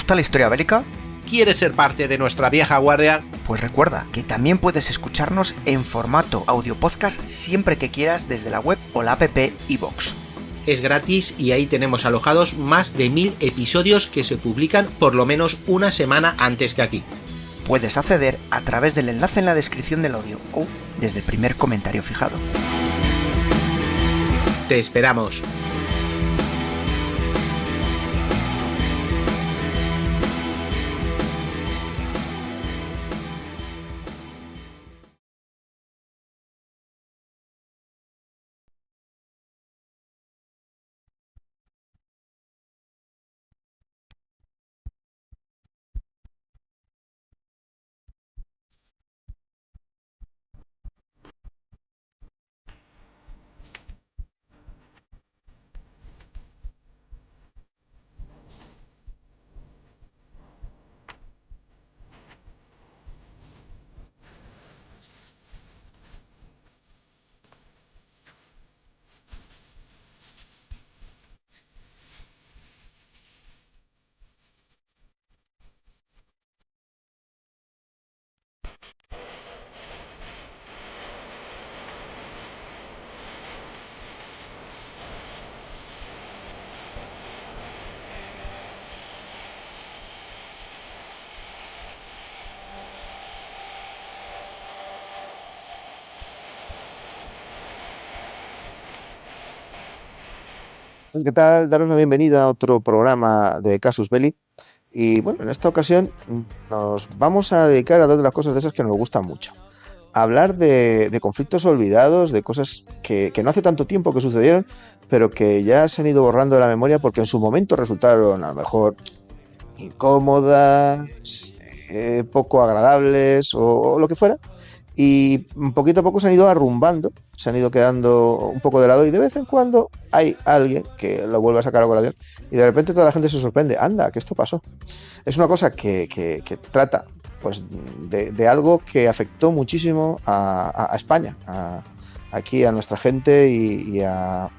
gusta la historia bélica? ¿Quieres ser parte de nuestra vieja guardia? Pues recuerda que también puedes escucharnos en formato audio podcast siempre que quieras desde la web o la app iVoox. Es gratis y ahí tenemos alojados más de 1000 episodios que se publican por lo menos una semana antes que aquí. Puedes acceder a través del enlace en la descripción del audio o desde el primer comentario fijado. Te esperamos. ¿Qué tal? Daros la bienvenida a otro programa de Casus Belli. Y bueno, en esta ocasión nos vamos a dedicar a dos de las cosas de esas que nos gustan mucho. A hablar de conflictos olvidados, de cosas que no hace tanto tiempo que sucedieron, pero que ya se han ido borrando de la memoria porque en su momento resultaron a lo mejor incómodas, poco agradables o lo que fuera. Y poquito a poco se han ido arrumbando, se han ido quedando un poco de lado y de vez en cuando hay alguien que lo vuelve a sacar a colación y de repente toda la gente se sorprende, anda, que esto pasó. Es una cosa que trata pues de algo que afectó muchísimo a España, aquí a nuestra gente y a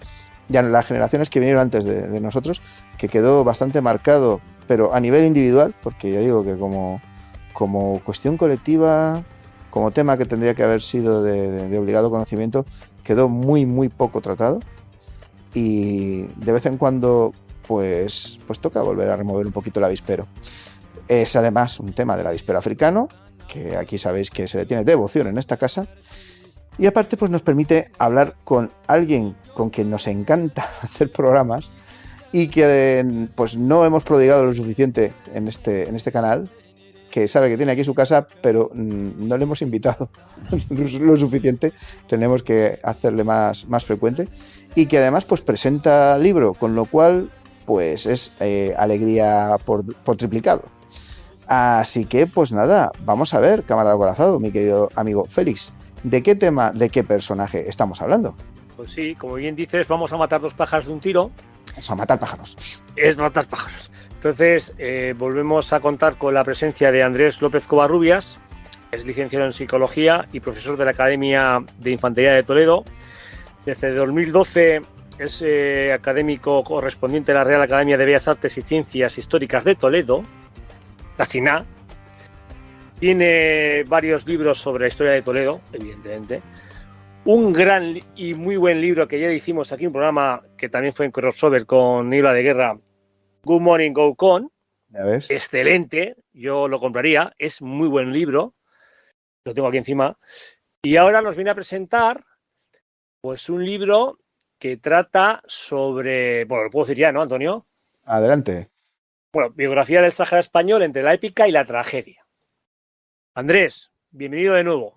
las generaciones que vinieron antes de nosotros, que quedó bastante marcado, pero a nivel individual, porque ya digo que como cuestión colectiva, como tema que tendría que haber sido de obligado conocimiento, quedó muy muy poco tratado y de vez en cuando pues toca volver a remover un poquito el avispero. Es además un tema del avispero africano, que aquí sabéis que se le tiene devoción en esta casa, y aparte pues nos permite hablar con alguien con quien nos encanta hacer programas y que pues no hemos prodigado lo suficiente en este canal, que sabe que tiene aquí su casa, pero no le hemos invitado lo suficiente, tenemos que hacerle más frecuente, y que además pues presenta libro, con lo cual pues es alegría por triplicado. Así que pues nada, vamos a ver, camarada corazado, mi querido amigo Félix, ¿de qué tema, de qué personaje estamos hablando? Pues sí, como bien dices, vamos a matar dos pájaros de un tiro. Eso, a matar pájaros. Es matar pájaros. Entonces, volvemos a contar con la presencia de Andrés López Covarrubias, es licenciado en Psicología y profesor de la Academia de Infantería de Toledo. Desde 2012 es académico correspondiente a la Real Academia de Bellas Artes y Ciencias Históricas de Toledo, la SINA. Tiene varios libros sobre la historia de Toledo, evidentemente. Un gran y muy buen libro que ya hicimos aquí, un programa que también fue en crossover con Niebla de Guerra, Good Morning Go Con. ¿Ya ves? Excelente, yo lo compraría, es muy buen libro, lo tengo aquí encima. Y ahora nos viene a presentar pues un libro que trata sobre, bueno, lo puedo decir ya, ¿no, Antonio? Adelante. Bueno, biografía del Sáhara español entre la épica y la tragedia. Andrés, bienvenido de nuevo.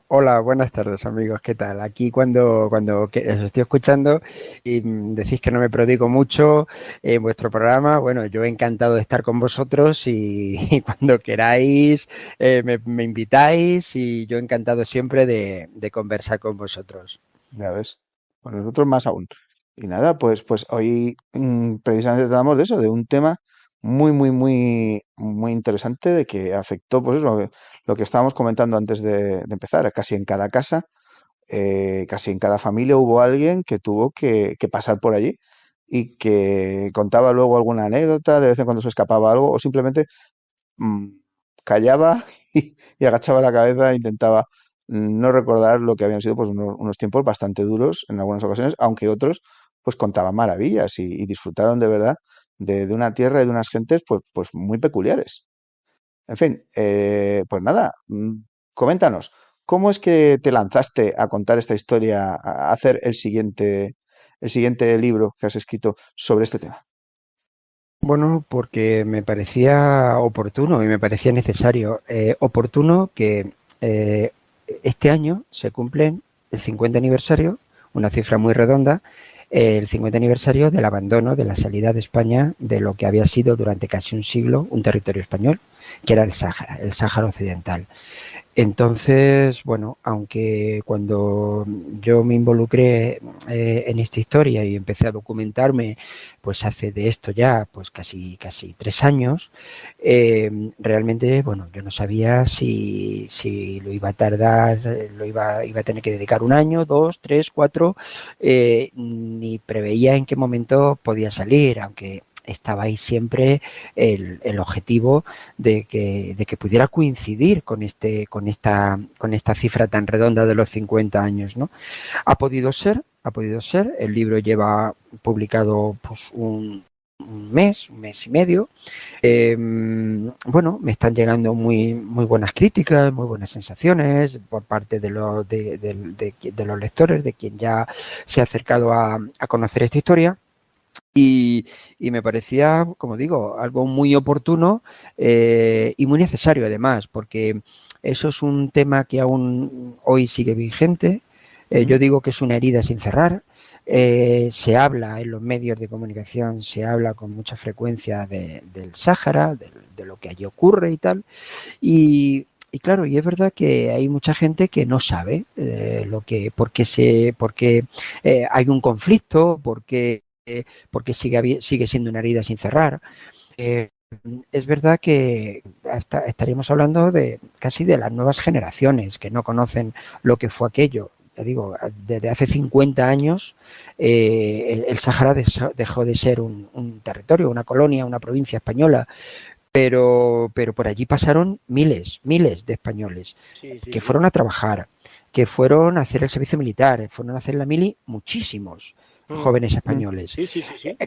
Hola, buenas tardes amigos, ¿qué tal? Aquí cuando os estoy escuchando y decís que no me prodigo mucho en vuestro programa, bueno, yo encantado de estar con vosotros y cuando queráis me invitáis y yo encantado siempre de conversar con vosotros. Ya ves, pues nosotros más aún. Y nada, pues hoy precisamente tratamos de eso, de un tema muy, muy, muy, muy interesante, de que afectó, pues eso, lo que estábamos comentando antes de empezar. Casi en cada casa, casi en cada familia hubo alguien que tuvo que pasar por allí y que contaba luego alguna anécdota, de vez en cuando se escapaba algo, o simplemente mm, callaba y agachaba la cabeza e intentaba no recordar lo que habían sido pues unos tiempos bastante duros en algunas ocasiones, aunque otros pues contaban maravillas y disfrutaron de verdad de una tierra y de unas gentes pues muy peculiares. En fin, pues nada, coméntanos, ¿cómo es que te lanzaste a contar esta historia, a hacer el siguiente libro que has escrito sobre este tema? Bueno, porque me parecía oportuno y me parecía necesario. Oportuno que este año se cumplen el 50 aniversario, una cifra muy redonda, el 50 aniversario del abandono, de la salida de España de lo que había sido durante casi un siglo un territorio español, que era el Sáhara Occidental. Entonces, bueno, aunque cuando yo me involucré en esta historia y empecé a documentarme, pues hace de esto ya, pues casi 3 años, realmente, bueno, yo no sabía si lo iba a tardar, iba a tener que dedicar 1 año, 2, 3, 4, ni preveía en qué momento podía salir, aunque estaba ahí siempre el objetivo de que pudiera coincidir con esta cifra tan redonda de los 50 años, ¿no? Ha podido ser. El libro lleva publicado pues un mes y medio. Bueno, me están llegando muy buenas críticas, muy buenas sensaciones por parte de los lectores, de quien ya se ha acercado a conocer esta historia. Y me parecía, como digo, algo muy oportuno y muy necesario además, porque eso es un tema que aún hoy sigue vigente. Yo digo que es una herida sin cerrar. Se habla en los medios de comunicación, se habla con mucha frecuencia del Sáhara, de lo que allí ocurre y tal. Y claro, y es verdad que hay mucha gente que no sabe por qué hay un conflicto, porque sigue siendo una herida sin cerrar. Eh, es verdad que estaríamos hablando de casi de las nuevas generaciones que no conocen lo que fue aquello. Ya digo, desde hace 50 años el Sáhara dejó de ser un territorio, una colonia, una provincia española, pero por allí pasaron miles de españoles Sí, sí, que sí. fueron a trabajar, que fueron a hacer el servicio militar, fueron a hacer la mili, muchísimos Mm, jóvenes españoles. sí, sí, sí, sí.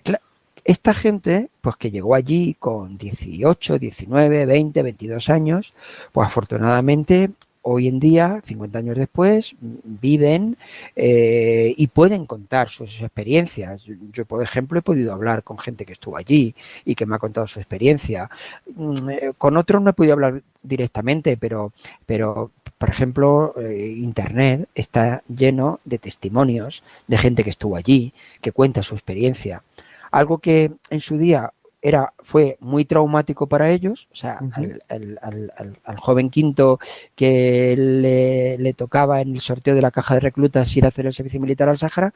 Esta gente, pues que llegó allí con 18, 19, 20, 22 años, pues afortunadamente hoy en día, 50 años después, viven y pueden contar sus experiencias. Yo, por ejemplo, he podido hablar con gente que estuvo allí y que me ha contado su experiencia. Con otros no he podido hablar directamente, pero por ejemplo, Internet está lleno de testimonios de gente que estuvo allí, que cuenta su experiencia. Algo que en su día fue muy traumático para ellos, o sea, Ujú. al joven Quinto que le tocaba en el sorteo de la caja de reclutas ir a hacer el servicio militar al Sáhara,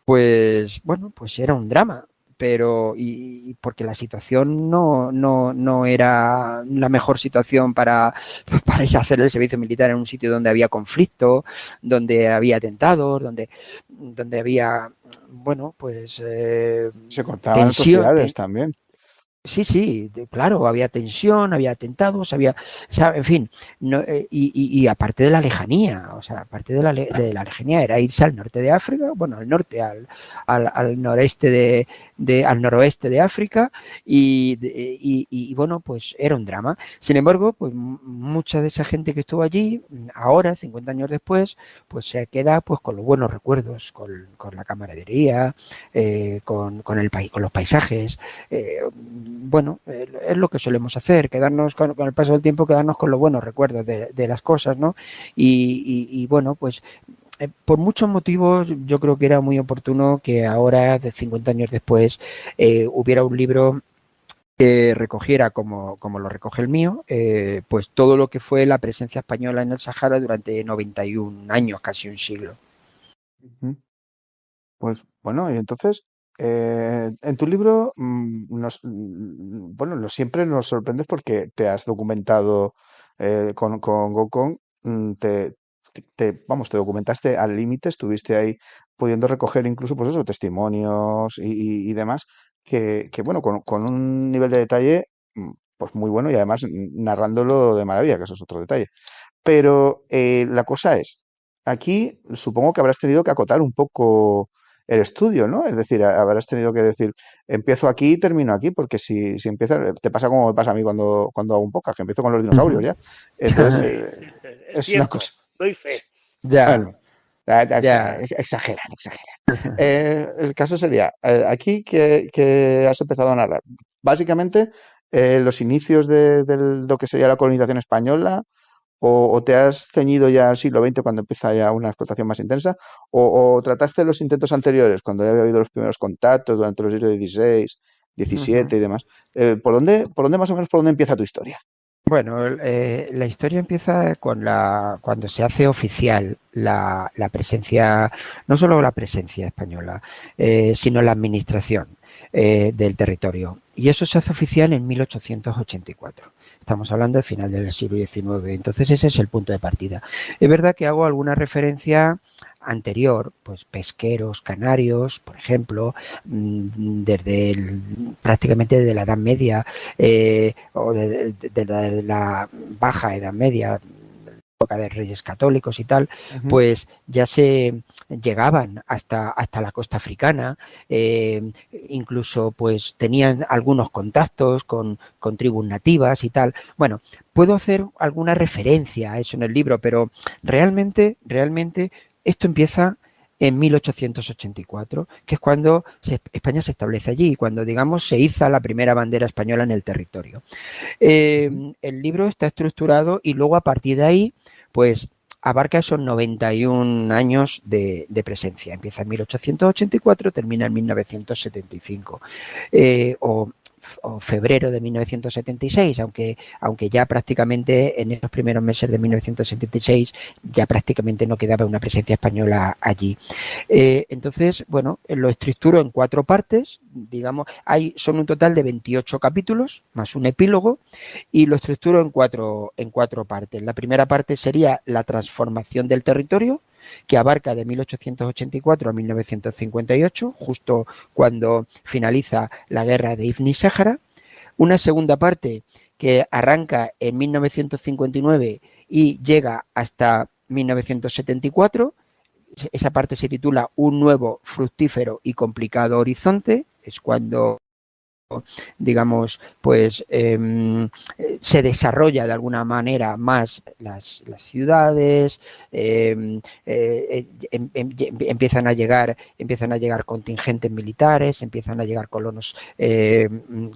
pues bueno, pues era un drama, pero y porque la situación no era la mejor situación para ir a hacer el servicio militar en un sitio donde había conflicto, donde había atentados, donde había, bueno, pues Se cortaban tensión, atrocidades también. sí, sí, claro, había tensión, había atentados, o sea, en fin, no, y aparte de la lejanía, o sea, aparte de la lejanía era irse al norte de África, bueno, al norte, al noreste al noroeste de África, bueno, pues era un drama. Sin embargo, pues mucha de esa gente que estuvo allí, ahora, 50 años después, pues se queda pues con los buenos recuerdos, con la camaradería, con los paisajes, bueno, es lo que solemos hacer, quedarnos con el paso del tiempo, quedarnos con los buenos recuerdos de las cosas, ¿no? Y bueno, pues por muchos motivos yo creo que era muy oportuno que ahora, de 50 años después, hubiera un libro que recogiera, como lo recoge el mío, pues todo lo que fue la presencia española en el Sahara durante 91 años, casi un siglo. Ujú. Pues bueno, y entonces, en tu libro, bueno, siempre nos sorprendes porque te has documentado con Gokong, te documentaste al límite, estuviste ahí pudiendo recoger incluso, pues eso, testimonios y demás, bueno, con un nivel de detalle, pues muy bueno y además narrándolo de maravilla, que eso es otro detalle. Pero la cosa es, aquí supongo que habrás tenido que acotar un poco el estudio, ¿no? Es decir, habrás tenido que decir, empiezo aquí y termino aquí, porque si empiezas, te pasa como me pasa a mí cuando hago un podcast, que empiezo con los dinosaurios ya. Entonces, Es es una cierto, cosa. doy fe. Ya, Bueno, ya. exageran. El caso sería, aquí que has empezado a narrar, básicamente los inicios de lo que sería la colonización española, o te has ceñido ya al siglo XX cuando empieza ya una explotación más intensa, o trataste los intentos anteriores, cuando ya había habido los primeros contactos durante los siglos XVI, XVII y demás. ¿Por dónde más o menos por dónde empieza tu historia? Bueno, la historia empieza cuando se hace oficial la presencia, no solo la presencia española, sino la administración del territorio. Y eso se hace oficial en 1884. Estamos hablando del final del siglo XIX. Entonces ese es el punto de partida. Es verdad que hago alguna referencia anterior, pues pesqueros canarios, por ejemplo, prácticamente desde la Edad Media o de la Baja Edad Media, época de Reyes Católicos y tal, pues ya se llegaban hasta la costa africana, incluso pues tenían algunos contactos con tribus nativas y tal. Bueno, puedo hacer alguna referencia a eso en el libro, pero realmente esto empieza en 1884, que es cuando España se establece allí, cuando, digamos, se iza la primera bandera española en el territorio. El libro está estructurado y luego a partir de ahí, pues abarca esos 91 años de presencia. Empieza en 1884, termina en 1975. O febrero de 1976, aunque ya prácticamente en esos primeros meses de 1976 ya prácticamente no quedaba una presencia española allí. Entonces, bueno, lo estructuro en 4 partes, digamos, son un total de 28 capítulos, más un epílogo, y lo estructuro en cuatro partes. La primera parte sería la transformación del territorio, que abarca de 1884 a 1958, justo cuando finaliza la guerra de Ifni-Sáhara. Una segunda parte que arranca en 1959 y llega hasta 1974. Esa parte se titula Un nuevo, fructífero y complicado horizonte. Es cuando, digamos, pues se desarrolla de alguna manera más las ciudades, empiezan a llegar contingentes militares, empiezan a llegar colonos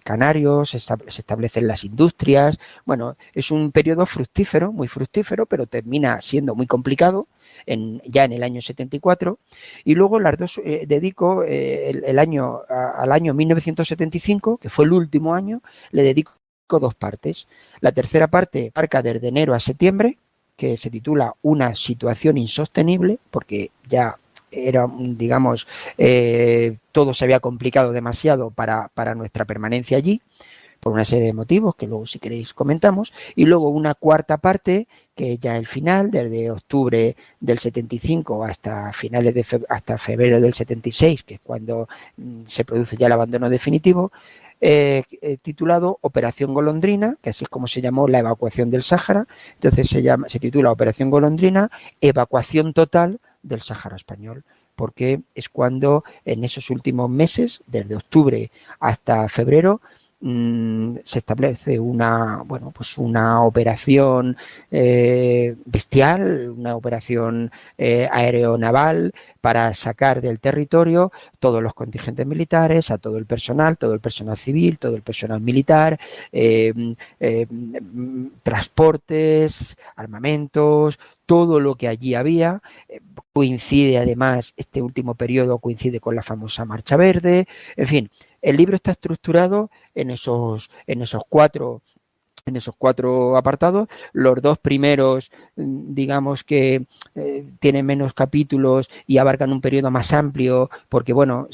canarios, se establecen las industrias. Bueno, es un periodo fructífero, muy fructífero, pero termina siendo muy complicado ya en el año 74, y luego las dos dedico al año 1975, que fue el último año, le dedico 2 partes. La tercera parte abarca desde enero a septiembre, que se titula Una situación insostenible, porque ya era, digamos, todo se había complicado demasiado para nuestra permanencia allí, por una serie de motivos que luego, si queréis, comentamos. Y luego una cuarta parte, que ya el final, desde octubre del 75 hasta hasta febrero del 76, que es cuando se produce ya el abandono definitivo, titulado Operación Golondrina, que así es como se llamó la evacuación del Sáhara. Entonces se titula Operación Golondrina, evacuación total del Sáhara español, porque es cuando en esos últimos meses, desde octubre hasta febrero, se establece una operación bestial, una operación aeronaval para sacar del territorio todos los contingentes militares, a todo el personal civil, todo el personal militar, transportes, armamentos, todo lo que allí había. Coincide además, este último periodo coincide con la famosa Marcha Verde. En fin, el libro está estructurado en esos 4 apartados. Los 2 primeros, digamos que tienen menos capítulos y abarcan un periodo más amplio, porque bueno,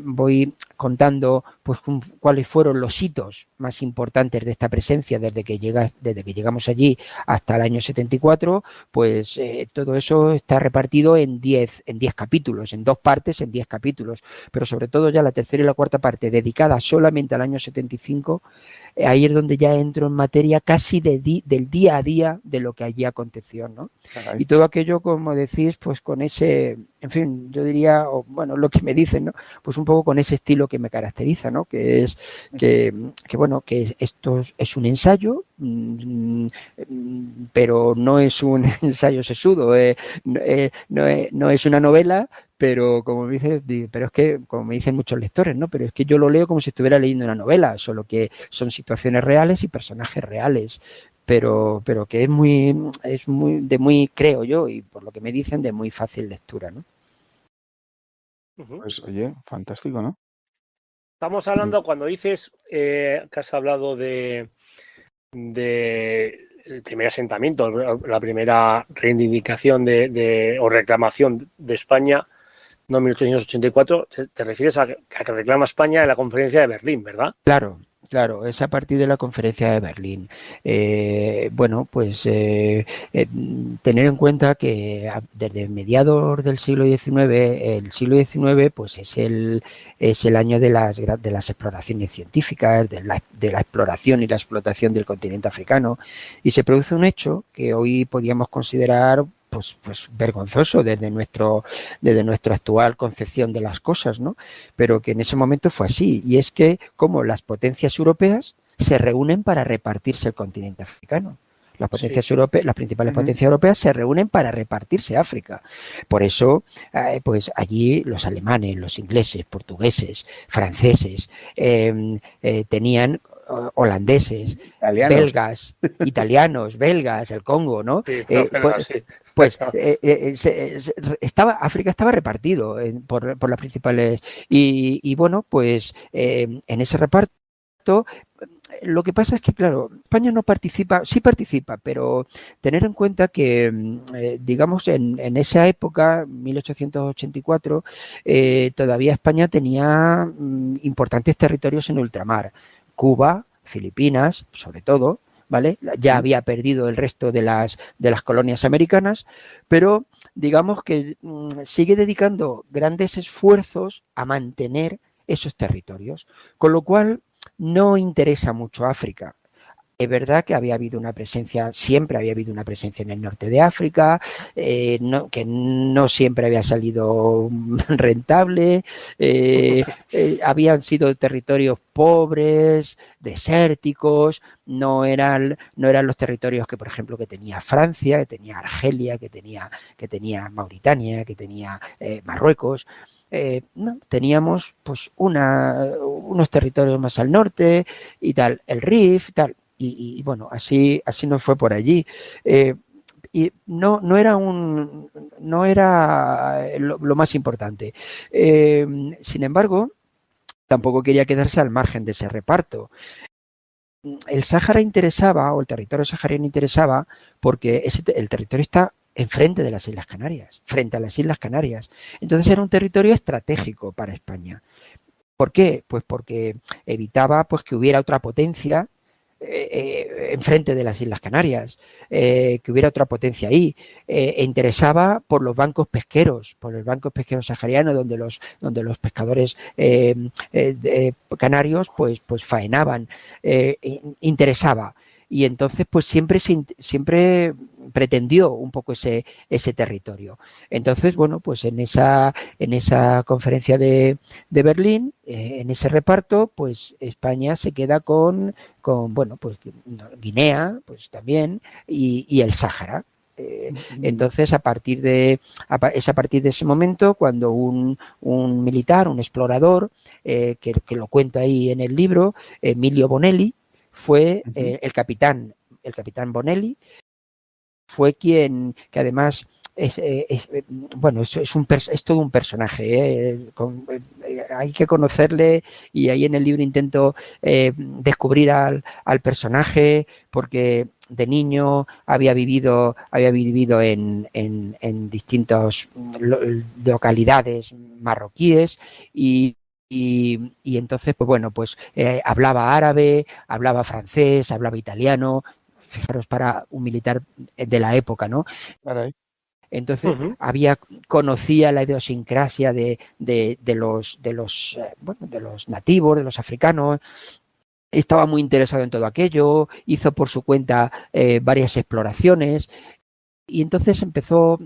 voy contando pues cuáles fueron los hitos más importantes de esta presencia desde que llegamos allí hasta el año 74, pues todo eso está repartido en 10 capítulos, en 2 partes, en 10 capítulos, pero sobre todo ya la tercera y la cuarta parte dedicada solamente al año 75, ahí es donde ya entro en materia casi del día a día de lo que allí aconteció, ¿no? Caray. Y todo aquello, como decís, pues con ese, en fin, yo diría, o bueno, lo que me dicen, ¿no? Pues un poco con ese estilo que me caracteriza, ¿no? Que es que bueno, que esto es un ensayo, pero no es un ensayo sesudo, no es una novela, pero como me dice, pero es que, como me dicen muchos lectores, ¿no? Pero es que yo lo leo como si estuviera leyendo una novela, solo que son situaciones reales y personajes reales. Pero que es muy, creo yo, y por lo que me dicen, de muy fácil lectura, ¿no? Pues oye, fantástico, ¿no? Estamos hablando, cuando dices que has hablado de el primer asentamiento, la primera reivindicación o reclamación de España, no en 1884, te refieres a que reclama España en la conferencia de Berlín, ¿verdad? Claro, es a partir de la conferencia de Berlín. Bueno, pues tener en cuenta que desde mediados del siglo XIX, el siglo XIX pues es el año de las exploraciones científicas, de la exploración y la explotación del continente africano, y se produce un hecho que hoy podríamos considerar pues vergonzoso desde nuestra actual concepción de las cosas, ¿no? Pero que en ese momento fue así, y es que como las potencias europeas se reúnen para repartirse el continente africano. Las potencias europeas, las principales potencias europeas se reúnen para repartirse África. Por eso, pues allí los alemanes, los ingleses, portugueses, franceses, tenían holandeses, italianos, belgas, el Congo, ¿no? Sí, África estaba repartido por las principales y bueno, pues en ese reparto lo que pasa es que, claro, España no participa, sí participa, pero tener en cuenta que, digamos, en esa época, 1884, todavía España tenía importantes territorios en ultramar. Cuba, Filipinas, sobre todo, ¿vale? Ya había perdido el resto de las colonias americanas, pero digamos que sigue dedicando grandes esfuerzos a mantener esos territorios, con lo cual no interesa mucho África. Es verdad que siempre había habido una presencia en el norte de África, que no siempre había salido rentable, habían sido territorios pobres, desérticos, no eran los territorios que, por ejemplo, que tenía Francia, que tenía Argelia, que tenía Mauritania, que tenía Marruecos. No, teníamos pues unos territorios más al norte y tal, el Rif, tal. Y bueno, así nos fue por allí. Y no era lo más importante. Sin embargo, tampoco quería quedarse al margen de ese reparto. El Sáhara interesaba, o el territorio sahariano interesaba, porque el territorio está enfrente de las Islas Canarias, frente a las Islas Canarias. Entonces era un territorio estratégico para España. ¿Por qué? Pues porque evitaba pues que hubiera otra potencia enfrente de las Islas Canarias, que hubiera otra potencia ahí, interesaba por los bancos pesqueros saharianos, donde los pescadores canarios pues faenaban, interesaba. Y entonces pues siempre pretendió un poco ese territorio. Entonces, bueno, pues en esa conferencia de Berlín, en ese reparto, pues España se queda con bueno, pues Guinea, pues también, y el Sáhara. Entonces, es a partir de ese momento cuando un militar, un explorador, que lo cuento ahí en el libro, Emilio Bonelli, fue el capitán Bonelli, fue quien, que además es todo un personaje, hay que conocerle, y ahí en el libro intento descubrir al personaje, porque de niño había vivido en distintas localidades marroquíes, y y entonces, pues bueno, pues hablaba árabe, hablaba francés, hablaba italiano, fijaros, para un militar de la época, ¿no? Caray. Entonces conocía la idiosincrasia de los nativos, de los africanos. Estaba muy interesado en todo aquello, hizo por su cuenta varias exploraciones y entonces empezó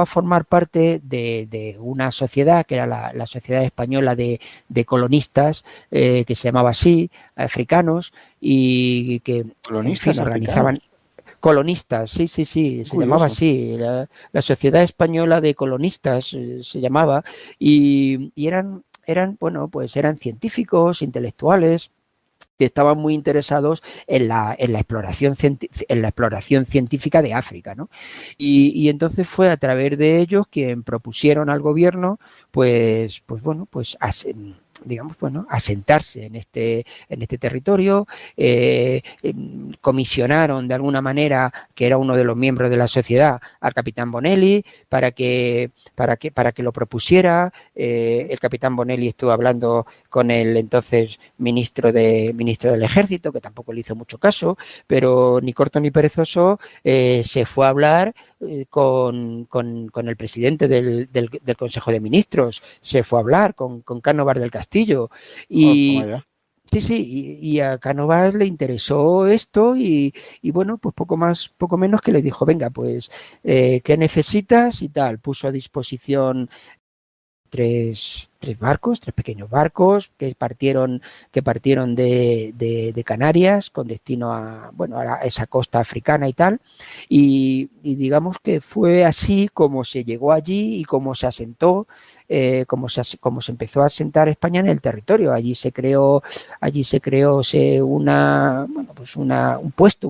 a formar parte de una sociedad que era la Sociedad Española de Colonistas, que se llamaba así, africanos, y que ¿Colonistas, en fin, organizaban colonistas, sí, se llamaba así, la Sociedad Española de Colonistas se llamaba, y eran científicos, intelectuales, que estaban muy interesados en la exploración científica de África, ¿no? Y entonces fue a través de ellos quien propusieron al gobierno, asentarse en este territorio. Comisionaron de alguna manera, que era uno de los miembros de la sociedad, al capitán Bonelli para que lo propusiera. El capitán Bonelli estuvo hablando con el entonces ministro del Ejército, que tampoco le hizo mucho caso, pero ni corto ni perezoso se fue a hablar con el presidente del Consejo de Ministros, se fue a hablar con Cánovas del Castillo y y a Cánovas le interesó esto y bueno, pues poco menos que le dijo, venga, pues ¿qué necesitas? Y tal, puso a disposición tres pequeños barcos que partieron de Canarias con destino a esa costa africana y tal, y digamos que fue así como se llegó allí y como se asentó, como se empezó a asentar España en el territorio. Allí se creó un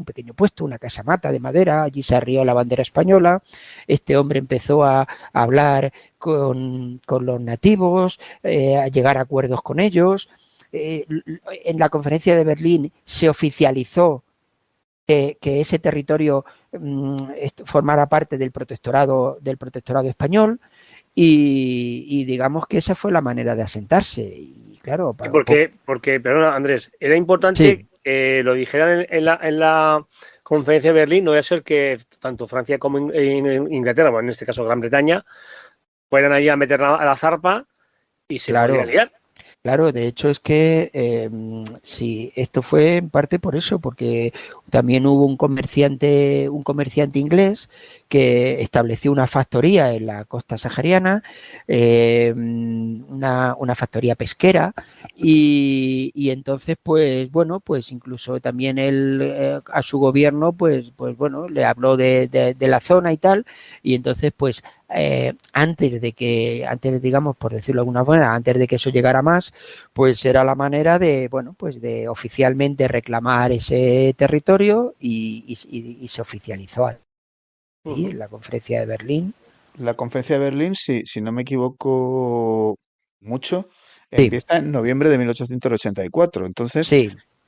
pequeño puesto, una casamata de madera. Allí se arrió la bandera española. Este hombre empezó a hablar con los nativos, a llegar a acuerdos con ellos. En la conferencia de Berlín se oficializó que ese territorio formara parte del protectorado español. Y digamos que esa fue la manera de asentarse. Y claro, porque, perdona, Andrés, era importante que lo dijeran en la conferencia de Berlín. No voy a ser que tanto Francia como Inglaterra, bueno, en este caso Gran Bretaña, fueran ahí a meter a la zarpa y se podían liar. Claro, de hecho es que sí, esto fue en parte por eso, porque también hubo un comerciante inglés que estableció una factoría en la costa sahariana, una factoría pesquera, y entonces pues incluso también él a su gobierno le habló de la zona y tal, y entonces pues antes digamos, por decirlo de alguna manera, antes de que eso llegara más, pues era la manera de de oficialmente reclamar ese territorio y se oficializó ahí en la conferencia de Berlín. La conferencia de Berlín, si no me equivoco mucho, empieza en noviembre de 1884. Entonces,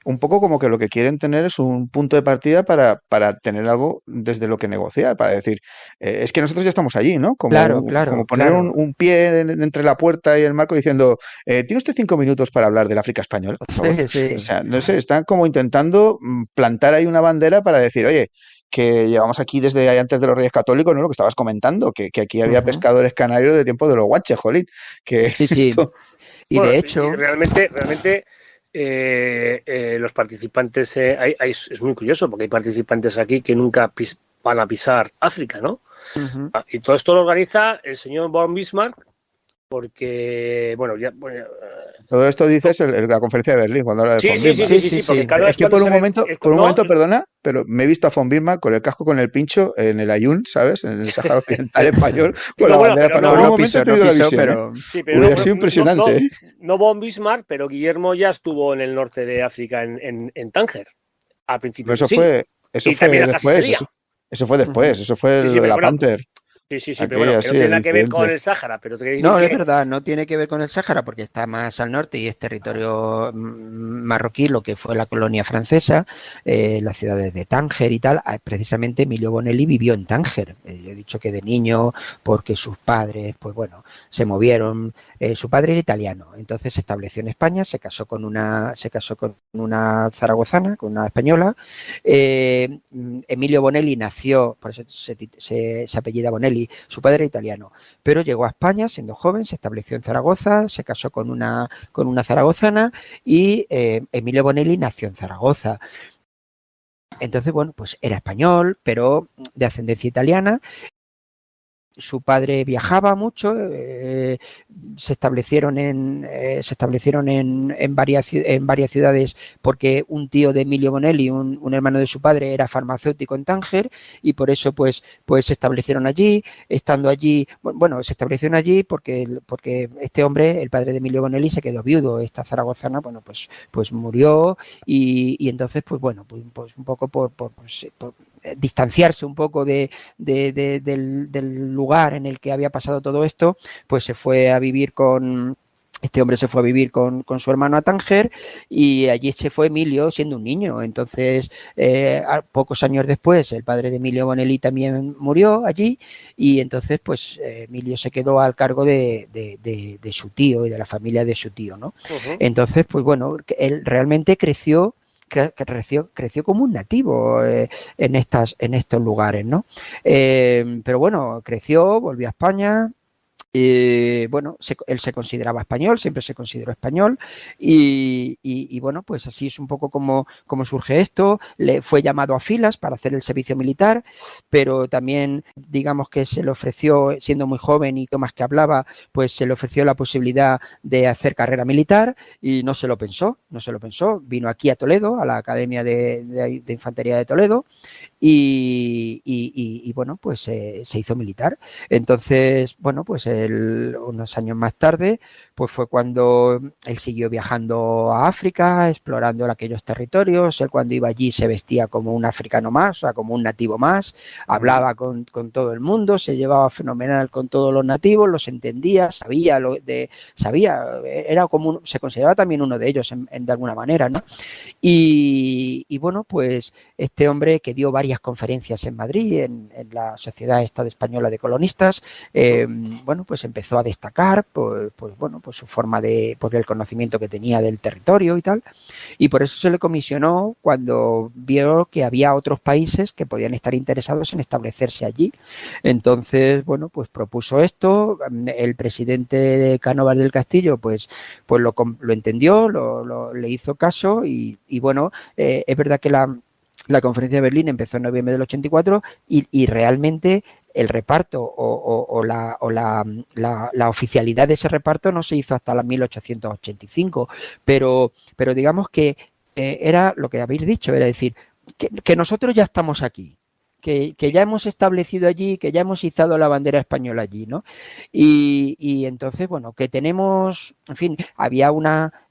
un poco como que lo que quieren tener es un punto de partida para tener algo desde lo que negociar, para decir, es que nosotros ya estamos allí, ¿no? Como poner un pie entre la puerta y el marco diciendo, ¿tiene usted 5 minutos para hablar del África española? Por favor. Sí. O sea, no sé, están como intentando plantar ahí una bandera para decir, oye, que llevamos aquí desde antes de los Reyes Católicos, ¿no? Lo que estabas comentando, que aquí había pescadores canarios de tiempo de los guanches, jolín. Que esto... Y de hecho... Realmente los participantes, es muy curioso, porque hay participantes aquí que nunca van a pisar África, ¿no? Y todo esto lo organiza el señor von Bismarck, porque, todo esto dices en la conferencia de Berlín, cuando habla de von Bismarck. Sí, porque claro, es que por un momento, perdona, pero me he visto a von Bismarck con el casco con el pincho en el Ayun, ¿sabes? En el Sáhara Occidental español, con la bandera. Por un momento he tenido la visión, hubiera sido impresionante. No von Bismarck, pero Guillermo ya estuvo en el norte de África, en Tánger, al principio. Eso fue después, eso fue lo de la Panther. Sí, Aquí, pero bueno, que no así, tiene el nada que ver con incidente. el Sáhara, pero te quiero No, decir es que verdad, no tiene que ver con el Sáhara porque está más al norte y es territorio marroquí, lo que fue la colonia francesa, las ciudades de Tánger y tal. Precisamente Emilio Bonelli vivió en Tánger. Yo he dicho que de niño, porque sus padres, pues bueno, se movieron. Su padre era italiano, entonces se estableció en España, se casó con una zaragozana, con una española. Emilio Bonelli nació, por eso se apellida Bonelli, su padre era italiano, pero llegó a España siendo joven, se estableció en Zaragoza, se casó con una zaragozana y Emilio Bonelli nació en Zaragoza. Entonces, bueno, pues era español, pero de ascendencia italiana. Su padre viajaba mucho, se establecieron en varias ciudades porque un tío de Emilio Bonelli, un hermano de su padre, era farmacéutico en Tánger y por eso pues se establecieron allí. Estando allí, bueno, se establecieron allí porque este hombre, el padre de Emilio Bonelli, se quedó viudo. Esta zaragozana, bueno, pues murió y entonces, pues bueno, pues un poco por distanciarse un poco del lugar en el que había pasado todo esto, pues se fue a vivir este hombre se fue a vivir con su hermano a Tánger y allí se fue Emilio siendo un niño. Entonces, pocos años después, el padre de Emilio Bonelli también murió allí y entonces, pues, Emilio se quedó al cargo de su tío y de la familia de su tío, ¿no? Entonces, pues bueno, él realmente creció como un nativo en estos lugares, ¿no? Pero bueno, creció, volvió a España. Bueno, él se consideraba español, siempre se consideró español y bueno, pues así es un poco como surge esto. Le fue llamado a filas para hacer el servicio militar, pero también digamos que se le ofreció, siendo muy joven y más que hablaba, pues se le ofreció la posibilidad de hacer carrera militar y no se lo pensó, vino aquí a Toledo, a la Academia de Infantería de Toledo y bueno, pues se hizo militar. Entonces, bueno, pues unos años más tarde, pues fue cuando él siguió viajando a África, explorando aquellos territorios. Él cuando iba allí se vestía como un africano más, o sea, como un nativo más, hablaba con todo el mundo, se llevaba fenomenal con todos los nativos, los entendía, era como se consideraba también uno de ellos de alguna manera, ¿no? Y bueno, pues este hombre que dio varias conferencias en Madrid, en la Sociedad Estado Española de Colonistas, bueno, pues empezó a destacar bueno, pues su forma por el conocimiento que tenía del territorio y tal, y por eso se le comisionó cuando vio que había otros países que podían estar interesados en establecerse allí. Entonces, bueno, pues propuso esto. El presidente de Cánovas del Castillo, pues lo entendió, le hizo caso y bueno, es verdad que la conferencia de Berlín empezó en noviembre del 84 y realmente el reparto o la oficialidad de ese reparto no se hizo hasta la 1885, pero digamos que era lo que habéis dicho, era decir, que nosotros ya estamos aquí. Que ya hemos establecido allí, que ya hemos izado la bandera española allí, ¿no? Y entonces, bueno, que tenemos, en fin, había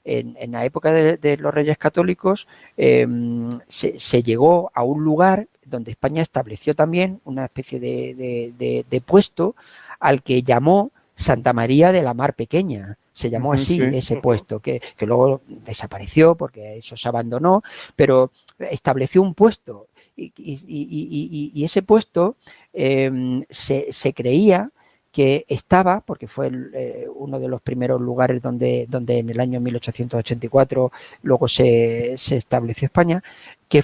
en la época de los Reyes Católicos, se llegó a un lugar donde España estableció también una especie de puesto al que llamó Santa María de la Mar Pequeña. Se llamó así ese puesto, que luego desapareció porque eso se abandonó, pero estableció un puesto y ese puesto se creía que estaba, porque fue uno de los primeros lugares donde en el año 1884 luego se estableció España, que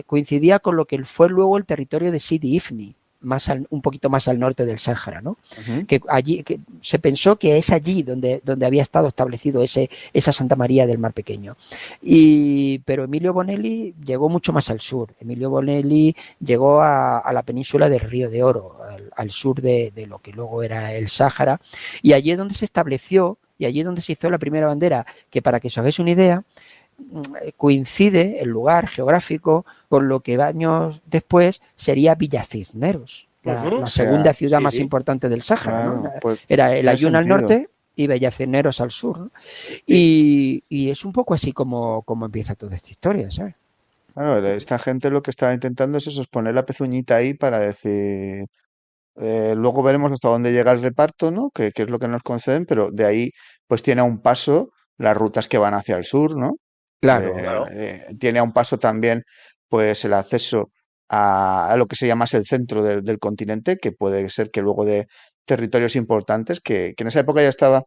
coincidía con lo que fue luego el territorio de Sidi Ifni, un poquito más al norte del Sáhara, ¿no? Que allí se pensó que es allí donde había estado establecido esa Santa María del Mar Pequeño. Pero Emilio Bonelli llegó mucho más al sur. Emilio Bonelli llegó a la península del Río de Oro, al sur de lo que luego era el Sáhara, y allí es donde se estableció y allí es donde se hizo la primera bandera, que para que os hagáis una idea, coincide el lugar geográfico con lo que años después sería Villa Cisneros, la segunda ciudad más importante del Sáhara, claro, ¿no? pues, Era el Ayun al sentido. norte y Villa Cisneros al sur, ¿no? Y es un poco así como empieza toda esta historia, ¿sabes? Claro, esta gente lo que estaba intentando es eso, es poner la pezuñita ahí para decir, Luego veremos hasta dónde llega el reparto, ¿no? Que es lo que nos conceden, pero de ahí pues tiene a un paso las rutas que van hacia el sur, ¿no? Claro, Claro. Tiene a un paso también pues el acceso a lo que se llama el centro del continente, que puede ser que luego de territorios importantes, que en esa época ya estaba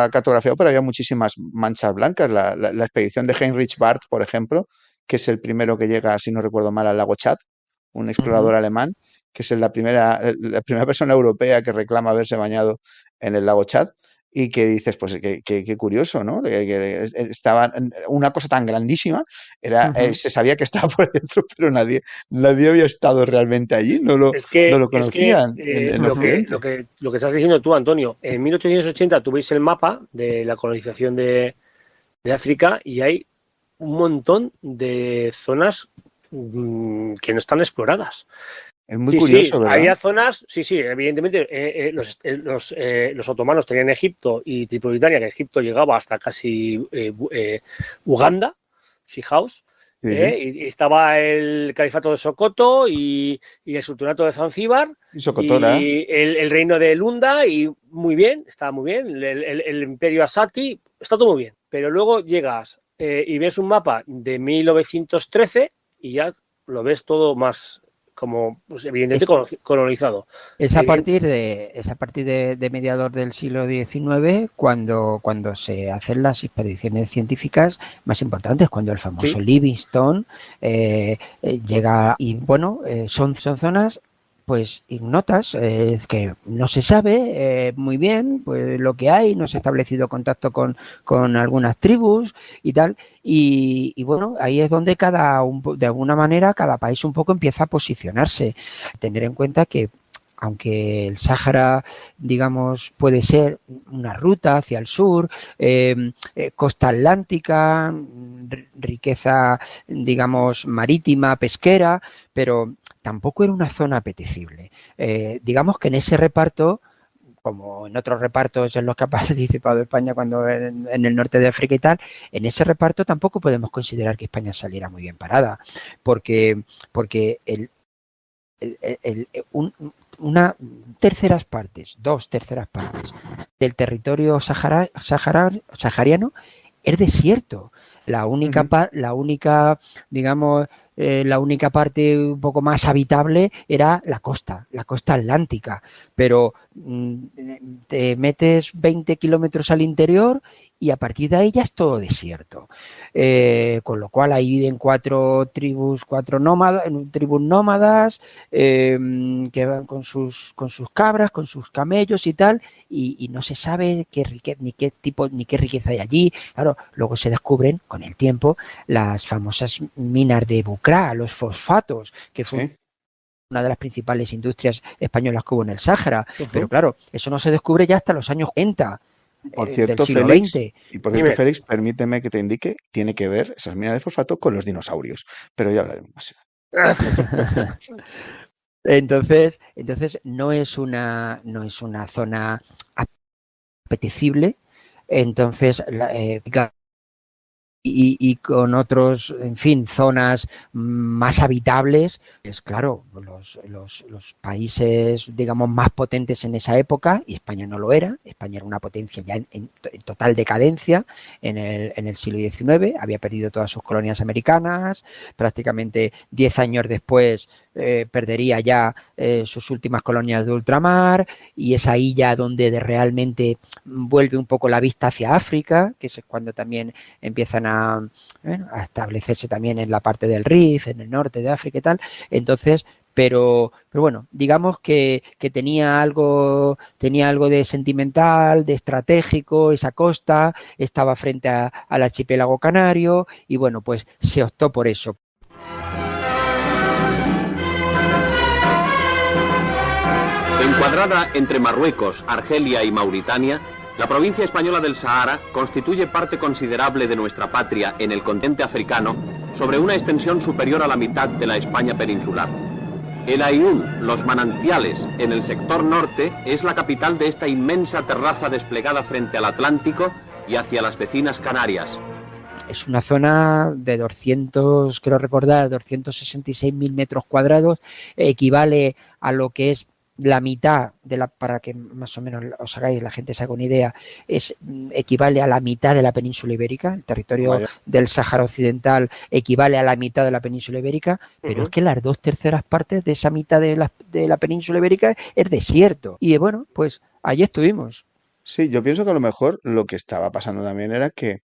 cartografiado, pero había muchísimas manchas blancas. La expedición de Heinrich Barth, por ejemplo, que es el primero que llega, si no recuerdo mal, al lago Chad, un explorador alemán, que es la primera persona europea que reclama haberse bañado en el lago Chad. Y que dices, pues qué curioso, ¿no? Que estaba una cosa tan grandísima, se sabía que estaba por dentro, pero nadie había estado realmente allí, no lo conocían en lo Occidente. que estás diciendo tú, Antonio, en 1880 tuviste el mapa de la colonización de África y hay un montón de zonas que no están exploradas. Es muy curioso, sí, ¿verdad? había zonas, sí, evidentemente los otomanos tenían Egipto y Tripolitania, que Egipto llegaba hasta casi Uganda, fijaos, Sí. y estaba el califato de Sokoto y el sultanato de Zanzíbar Y Socotora. y el reino de Lunda, y muy bien, estaba muy bien, el imperio Asati, está todo muy bien, pero luego llegas y ves un mapa de 1913 y ya lo ves todo más como, pues, evidentemente colonizado. Es a partir de mediados del siglo XIX cuando se hacen las expediciones científicas más importantes, cuando el famoso Livingstone llega y bueno, son zonas pues ignotas, que no se sabe muy bien pues lo que hay, no se ha establecido contacto con algunas tribus y tal, y bueno, ahí es donde de alguna manera cada país un poco empieza a posicionarse. Tener en cuenta que aunque el Sáhara, digamos, puede ser una ruta hacia el sur, costa atlántica, riqueza, digamos, marítima, pesquera, pero tampoco era una zona apetecible. Digamos que en ese reparto, como en otros repartos en los que ha participado España cuando en el norte de África y tal, en ese reparto tampoco podemos considerar que España saliera muy bien parada, porque dos terceras partes del territorio sahariano es desierto. La única parte un poco más habitable era la costa atlántica, pero te metes 20 kilómetros al interior y a partir de ahí ya es todo desierto. Con lo cual ahí viven cuatro tribus nómadas que van con sus cabras, con sus camellos y tal, y no se sabe ni qué riqueza hay allí. Claro, luego se descubren con el tiempo las famosas minas de Bucra, los fosfatos, que fue una de las principales industrias españolas que hubo en el Sáhara. Pero claro, eso no se descubre ya hasta los años 40. Por cierto, del siglo XX. Félix, permíteme que te indique, tiene que ver esas minas de fosfato con los dinosaurios, pero ya hablaremos más. Entonces no es una zona apetecible. Entonces y con otros, en fin, zonas más habitables, es claro, los países, digamos, más potentes en esa época, y España no lo era, España era una potencia ya en total decadencia en el siglo XIX, había perdido todas sus colonias americanas, prácticamente 10 años después perdería ya sus últimas colonias de ultramar, y es ahí ya donde realmente vuelve un poco la vista hacia África, que es cuando también empiezan a establecerse también en la parte del Rif, en el norte de África y tal. Entonces, pero bueno, digamos que tenía algo de sentimental, de estratégico, esa costa, estaba frente al archipiélago canario, y bueno, pues se optó por eso. Encuadrada entre Marruecos, Argelia y Mauritania, la provincia española del Sahara constituye parte considerable de nuestra patria en el continente africano sobre una extensión superior a la mitad de la España peninsular. El Aaiún, los manantiales, en el sector norte, es la capital de esta inmensa terraza desplegada frente al Atlántico y hacia las vecinas Canarias. Es una zona de 266.000 metros cuadrados, equivale a lo que es la mitad para que más o menos os hagáis, la gente se haga una idea, equivale a la mitad de la península ibérica. El territorio del Sáhara Occidental equivale a la mitad de la península ibérica, pero es que las 2/3 partes de esa mitad de la península ibérica es desierto. Y bueno, pues allí estuvimos. Sí, yo pienso que a lo mejor lo que estaba pasando también era que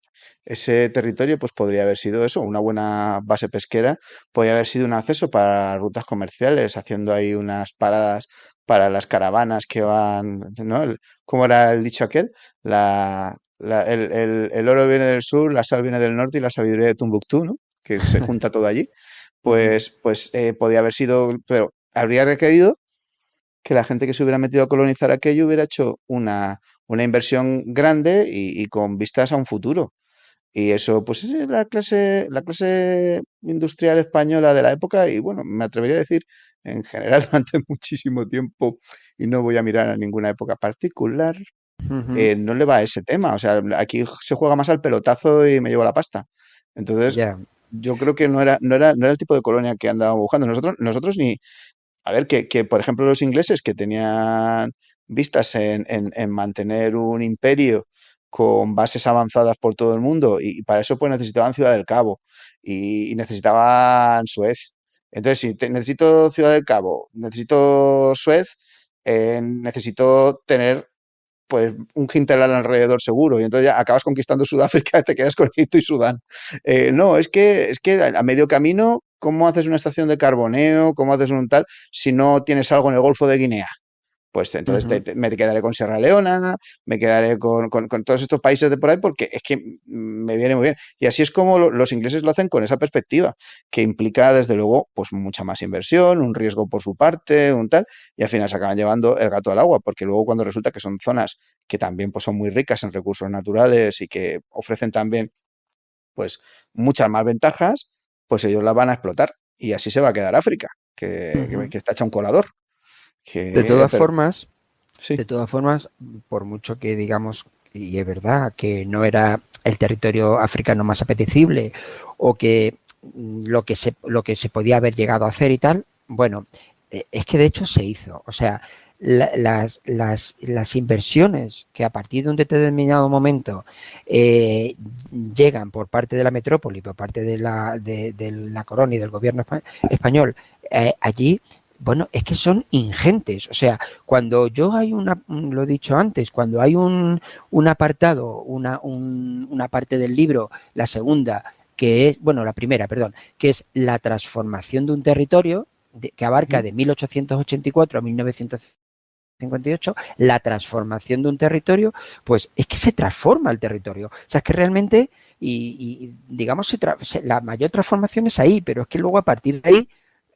ese territorio pues podría haber sido eso, una buena base pesquera, podría haber sido un acceso para rutas comerciales, haciendo ahí unas paradas para las caravanas que van, ¿no? ¿Cómo era el dicho aquel? El oro viene del sur, la sal viene del norte y la sabiduría de Tombuctú, ¿no? Que se junta todo allí. Pues podría haber sido, pero habría requerido que la gente que se hubiera metido a colonizar aquello hubiera hecho una inversión grande y con vistas a un futuro. Y eso, pues es la clase industrial española de la época, y bueno, me atrevería a decir en general durante muchísimo tiempo, y no voy a mirar a ninguna época particular, no le va a ese tema. O sea, aquí se juega más al pelotazo y me llevo la pasta. Entonces, Ya. yo creo que no era el tipo de colonia que andábamos buscando. Nosotros ni, a ver, que por ejemplo los ingleses que tenían vistas en mantener un imperio con bases avanzadas por todo el mundo y para eso pues necesitaban Ciudad del Cabo y necesitaban Suez. Entonces, si necesito Ciudad del Cabo, necesito Suez, necesito tener pues un hinterland alrededor seguro y entonces ya acabas conquistando Sudáfrica y te quedas con Egipto y Sudán. No, es que a medio camino, ¿cómo haces una estación de carboneo? ¿Cómo haces un tal si no tienes algo en el Golfo de Guinea? Pues entonces me quedaré con Sierra Leona, me quedaré con todos estos países de por ahí porque es que me viene muy bien. Y así es como los ingleses lo hacen con esa perspectiva, que implica desde luego pues mucha más inversión, un riesgo por su parte, un tal, y al final se acaban llevando el gato al agua, porque luego cuando resulta que son zonas que también pues son muy ricas en recursos naturales y que ofrecen también pues muchas más ventajas, pues ellos las van a explotar. Y así se va a quedar África, que está hecha un colador. De todas Pero formas, sí. De todas formas, por mucho que digamos, y es verdad, que no era el territorio africano más apetecible o que lo que se podía haber llegado a hacer y tal, bueno, es que de hecho se hizo. O sea, las inversiones que a partir de un determinado momento llegan por parte de la metrópoli, por parte de la corona y del gobierno español, allí, bueno, es que son ingentes. O sea, cuando lo he dicho antes, cuando hay un apartado, una parte del libro, la segunda, que es, bueno, la primera, perdón, que es la transformación de un territorio, que abarca de 1884 a 1958, la transformación de un territorio, pues es que se transforma el territorio. O sea, es que realmente, y digamos, la mayor transformación es ahí, pero es que luego a partir de ahí,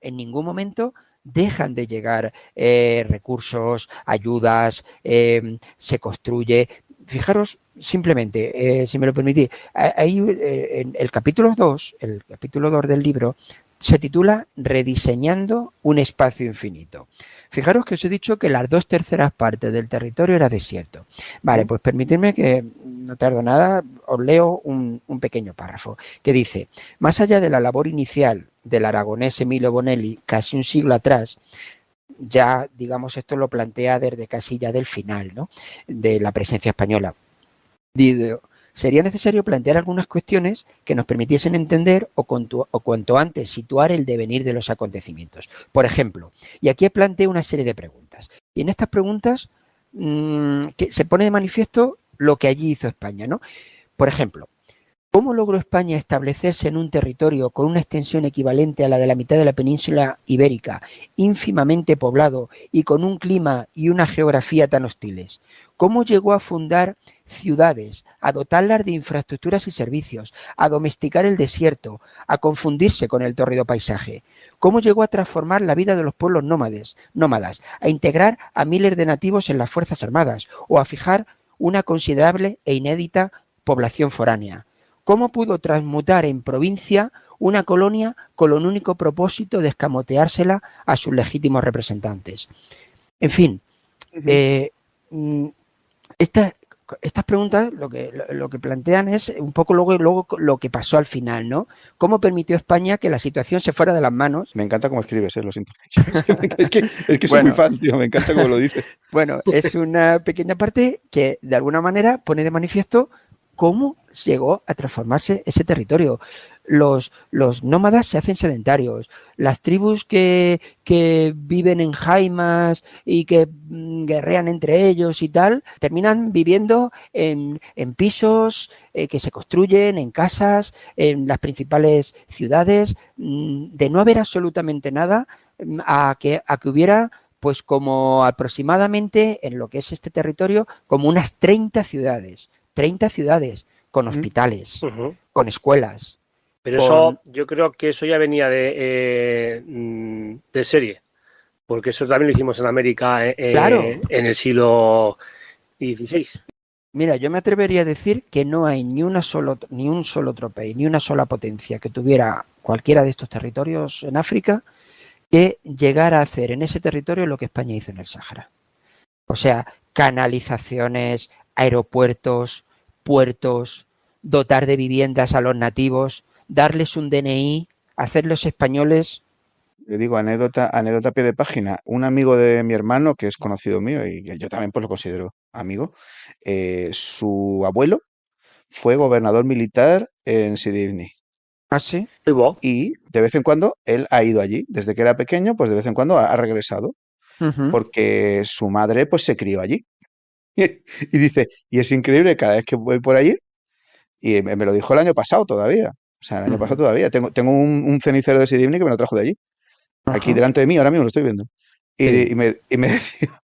en ningún momento dejan de llegar recursos, ayudas, se construye. Fijaros, simplemente, si me lo permitís, hay en el capítulo 2 del libro, se titula Rediseñando un espacio infinito. Fijaros que os he dicho que las 2/3 partes del territorio era desierto. Vale, pues permitidme que no tardo nada, os leo un pequeño párrafo que dice: más allá de la labor inicial del aragonés Emilio Bonelli, casi un siglo atrás, ya, digamos, esto lo plantea desde casi ya del final, ¿no?, de la presencia española. Sería necesario plantear algunas cuestiones que nos permitiesen entender o cuanto antes situar el devenir de los acontecimientos. Por ejemplo, y aquí planteo una serie de preguntas. Y en estas preguntas que se pone de manifiesto lo que allí hizo España, ¿no? Por ejemplo, ¿cómo logró España establecerse en un territorio con una extensión equivalente a la de la mitad de la península ibérica, ínfimamente poblado y con un clima y una geografía tan hostiles? ¿Cómo llegó a fundar ciudades, a dotarlas de infraestructuras y servicios, a domesticar el desierto, a confundirse con el tórrido paisaje? ¿Cómo llegó a transformar la vida de los pueblos nómadas, a integrar a miles de nativos en las Fuerzas Armadas o a fijar una considerable e inédita población foránea? ¿Cómo pudo transmutar en provincia una colonia con el único propósito de escamoteársela a sus legítimos representantes? En fin, estas preguntas lo que plantean es un poco luego lo que pasó al final, ¿no? ¿Cómo permitió España que la situación se fuera de las manos? Me encanta cómo escribes, lo siento. Es que soy Bueno. muy fan, tío, me encanta cómo lo dices. Bueno, es una pequeña parte que de alguna manera pone de manifiesto cómo llegó a transformarse ese territorio. Los nómadas se hacen sedentarios. Las tribus que viven en jaimas y que guerrean entre ellos y tal, terminan viviendo en pisos que se construyen, en casas, en las principales ciudades, de no haber absolutamente nada a que hubiera, pues como aproximadamente en lo que es este territorio, como unas 30 ciudades con hospitales, con escuelas. Pero eso, yo creo que eso ya venía de serie, porque eso también lo hicimos en América Claro. en el siglo XVI. Mira, yo me atrevería a decir que no hay ni un solo tropel, ni una sola potencia que tuviera cualquiera de estos territorios en África que llegara a hacer en ese territorio lo que España hizo en el Sáhara. O sea, canalizaciones, aeropuertos, puertos, dotar de viviendas a los nativos, darles un DNI, hacerlos españoles. Le digo, anécdota a pie de página. Un amigo de mi hermano, que es conocido mío y que yo también pues lo considero amigo, su abuelo fue gobernador militar en Sidi. ¿Ah, sí? Y de vez en cuando él ha ido allí. Desde que era pequeño, pues de vez en cuando ha regresado. Porque su madre pues se crió allí. Y dice, y es increíble cada vez que voy por allí, y me lo dijo el año pasado todavía. O sea, el año pasado todavía. Tengo un cenicero de Sidimni que me lo trajo de allí. Aquí delante de mí, ahora mismo lo estoy viendo. Y me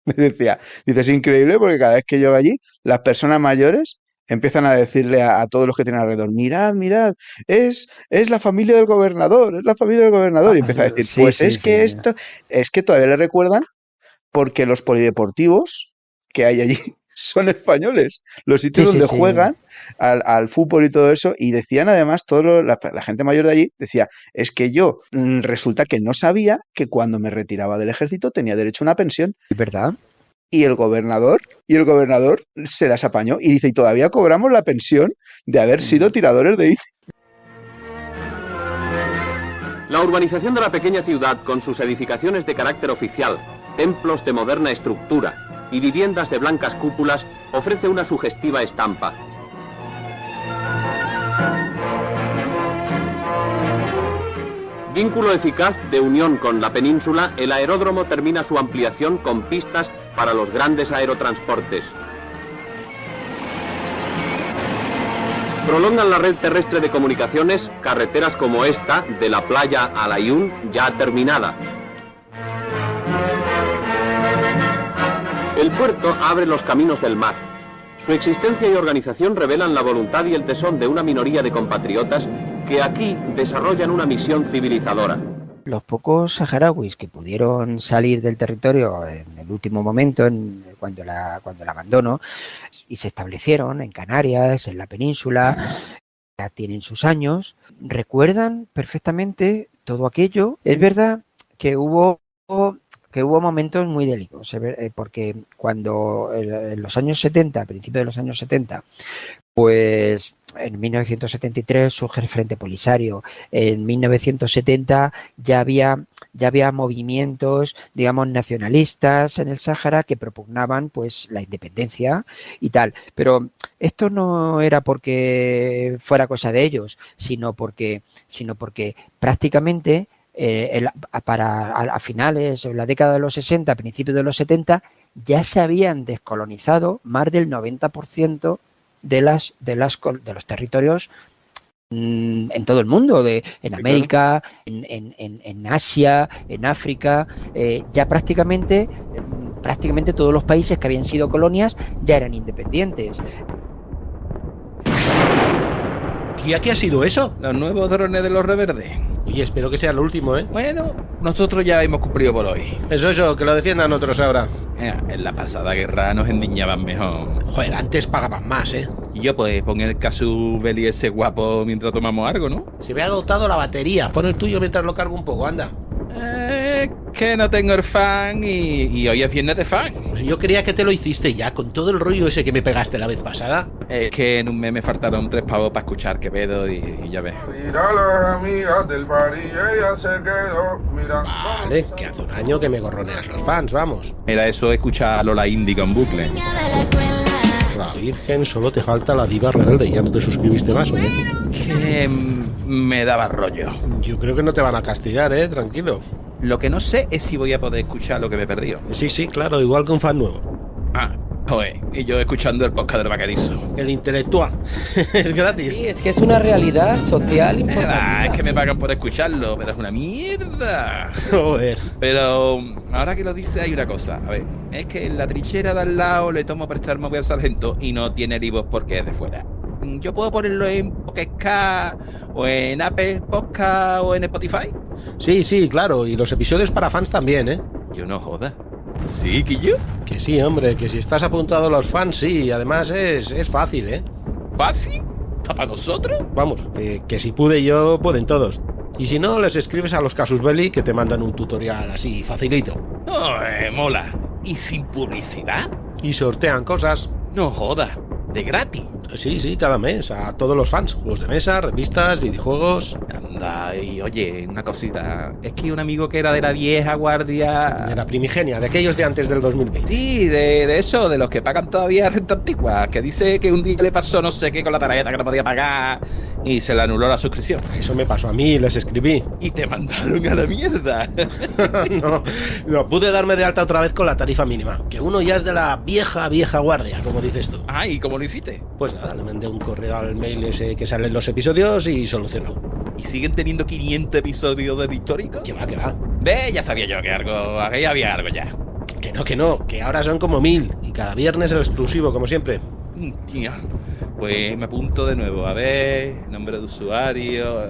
decía, dice, es increíble porque cada vez que yo voy allí, las personas mayores empiezan a decirle a todos los que tienen alrededor, mirad, es la familia del gobernador, es la familia del gobernador. Y empieza a decir, esto, es que todavía le recuerdan porque los polideportivos que hay allí son españoles, los sitios donde juegan al fútbol y todo eso, y decían además, la gente mayor de allí decía, es que yo resulta que no sabía que cuando me retiraba del ejército tenía derecho a una pensión. ¿Es verdad? Y el gobernador se las apañó y dice, y todavía cobramos la pensión de haber sido tiradores de INE. La urbanización de la pequeña ciudad, con sus edificaciones de carácter oficial, templos de moderna estructura y viviendas de blancas cúpulas, ofrece una sugestiva estampa. Vínculo eficaz de unión con la península, el aeródromo termina su ampliación con pistas para los grandes aerotransportes. Prolongan la red terrestre de comunicaciones, carreteras como esta, de la playa a Layún, ya terminada. El puerto abre los caminos del mar. Su existencia y organización revelan la voluntad y el tesón de una minoría de compatriotas que aquí desarrollan una misión civilizadora. Los pocos saharauis que pudieron salir del territorio en el último momento, cuando el abandono, y se establecieron en Canarias, en la península, ya tienen sus años, recuerdan perfectamente todo aquello. Es verdad que hubo momentos muy delicados, porque cuando en los años 70, a principios de los años 70, pues en 1973 surge el Frente Polisario, en 1970 ya había movimientos, digamos, nacionalistas en el Sáhara que propugnaban pues la independencia y tal, pero esto no era porque fuera cosa de ellos, sino porque prácticamente a finales de la década de los 60, principios de los 70, ya se habían descolonizado más del 90% de los territorios en todo el mundo, en América, en Asia, en África, ya prácticamente todos los países que habían sido colonias ya eran independientes. ¿Y a qué ha sido eso? Los nuevos drones de los reverdes. Oye, espero que sea lo último, ¿eh? Bueno, nosotros ya hemos cumplido por hoy. Eso, que lo defiendan otros ahora. En la pasada guerra nos endiñaban mejor. Joder, antes pagaban más, ¿eh? Y yo pues pon el Casubel y ese guapo mientras tomamos algo, ¿no? Se me ha agotado la batería. Pon el tuyo mientras lo cargo un poco, anda. Es que no tengo el fan y hoy es viernes de fan. Pues yo creía que te lo hiciste ya, con todo el rollo ese que me pegaste la vez pasada. Es que en un mes me faltaron 3 pavos para escuchar Quevedo y ya ves. Mira las amigas del party, ella se quedó mirando. Vale, que hace un año que me gorroneas los fans, vamos. Era eso, escuchar a Lola Índigo en bucle. La Virgen, solo te falta la diva rebelde, ya no te suscribiste más, ¿eh? Que me daba rollo. Yo creo que no te van a castigar, tranquilo. Lo que no sé es si voy a poder escuchar lo que me he perdido. Sí, claro, igual que un fan nuevo. Ah, joder, y yo escuchando el podcast del vaquerizo. El intelectual. Es gratis. Sí, es que es una realidad social informativa. Es que me pagan por escucharlo, pero es una mierda. Joder. Pero ahora que lo dice hay una cosa. A ver, es que en la trinchera de al lado le tomo prestar móvil al sargento y no tiene libros porque es de fuera. ¿Yo puedo ponerlo en Pocket Cast o en Apple Podcast o en Spotify? Sí, claro, y los episodios para fans también, ¿eh? Yo no joda. ¿Sí, que yo? Que sí, hombre, que si estás apuntado a los fans, sí, y además es fácil, ¿eh? ¿Fácil? ¿Está para nosotros? Vamos, que si pude yo, pueden todos. Y si no, les escribes a los Casus Belli que te mandan un tutorial así, facilito. Oh, mola. ¿Y sin publicidad? Y sortean cosas. No joda. ¿De gratis? Sí, cada mes, a todos los fans. Juegos de mesa, revistas, videojuegos. Anda, y oye, una cosita. Es que un amigo que era de la vieja guardia... De la primigenia, de aquellos de antes del 2020. Sí, de eso, de los que pagan todavía renta antigua, que dice que un día le pasó no sé qué con la tarjeta que no podía pagar y se le anuló la suscripción. Eso me pasó a mí, les escribí. Y te mandaron a la mierda. No, pude darme de alta otra vez con la tarifa mínima, que uno ya es de la vieja guardia, como dices tú. Ah, ¿y cómo lo hiciste? Pues nada, le mandé un correo al mail ese que salen los episodios y solucionado. ¿Y siguen teniendo 500 episodios de histórico? Que va. Ve, ya sabía yo que ahí había algo ya. Que no, que ahora son como 1000 y cada viernes el exclusivo, como siempre. Tía, pues me apunto de nuevo. A ver, nombre de usuario,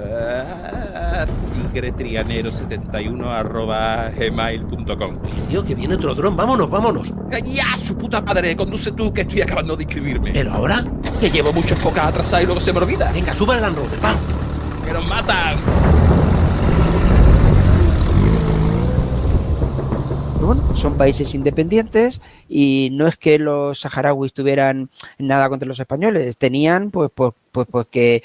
tigretrianero71@gmail.com. Tío, que viene otro dron, vámonos. ¡Ya, su puta madre! Conduce tú, que estoy acabando de inscribirme. ¿Pero ahora? Que llevo muchas pocas atrasadas y luego se me olvida. Venga, sube al Land Rover, vamos. ¡Que nos matan! Bueno, son países independientes y no es que los saharauis tuvieran nada contra los españoles, tenían pues que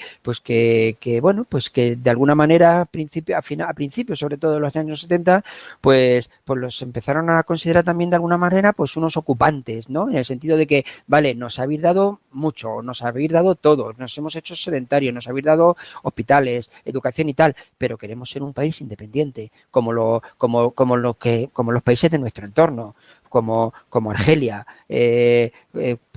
de alguna manera a principios sobre todo de los años 70 pues los empezaron a considerar también de alguna manera pues unos ocupantes, ¿no? En el sentido de que vale, nos habéis dado mucho, nos habéis dado todo, nos hemos hecho sedentarios, nos habéis dado hospitales, educación y tal, pero queremos ser un país independiente, como los países de nuestro entorno, como Argelia,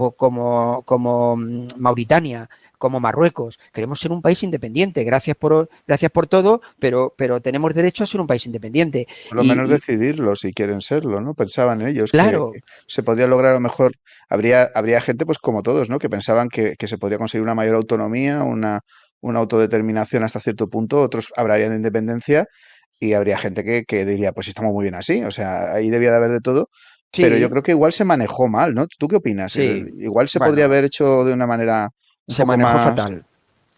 como Mauritania, como Marruecos. Queremos ser un país independiente. Gracias por todo, pero tenemos derecho a ser un país independiente. Por lo menos decidirlo si quieren serlo, ¿no? Pensaban ellos claro, que se podría lograr, a lo mejor habría gente pues como todos, ¿no? Que pensaban que se podría conseguir una mayor autonomía, una autodeterminación hasta cierto punto, otros hablarían de independencia y habría gente que diría, pues estamos muy bien así, o sea, ahí debía de haber de todo. Sí. Pero yo creo que igual se manejó mal, ¿no? ¿Tú qué opinas? Sí. Igual se podría haber hecho de una manera se manejó fatal.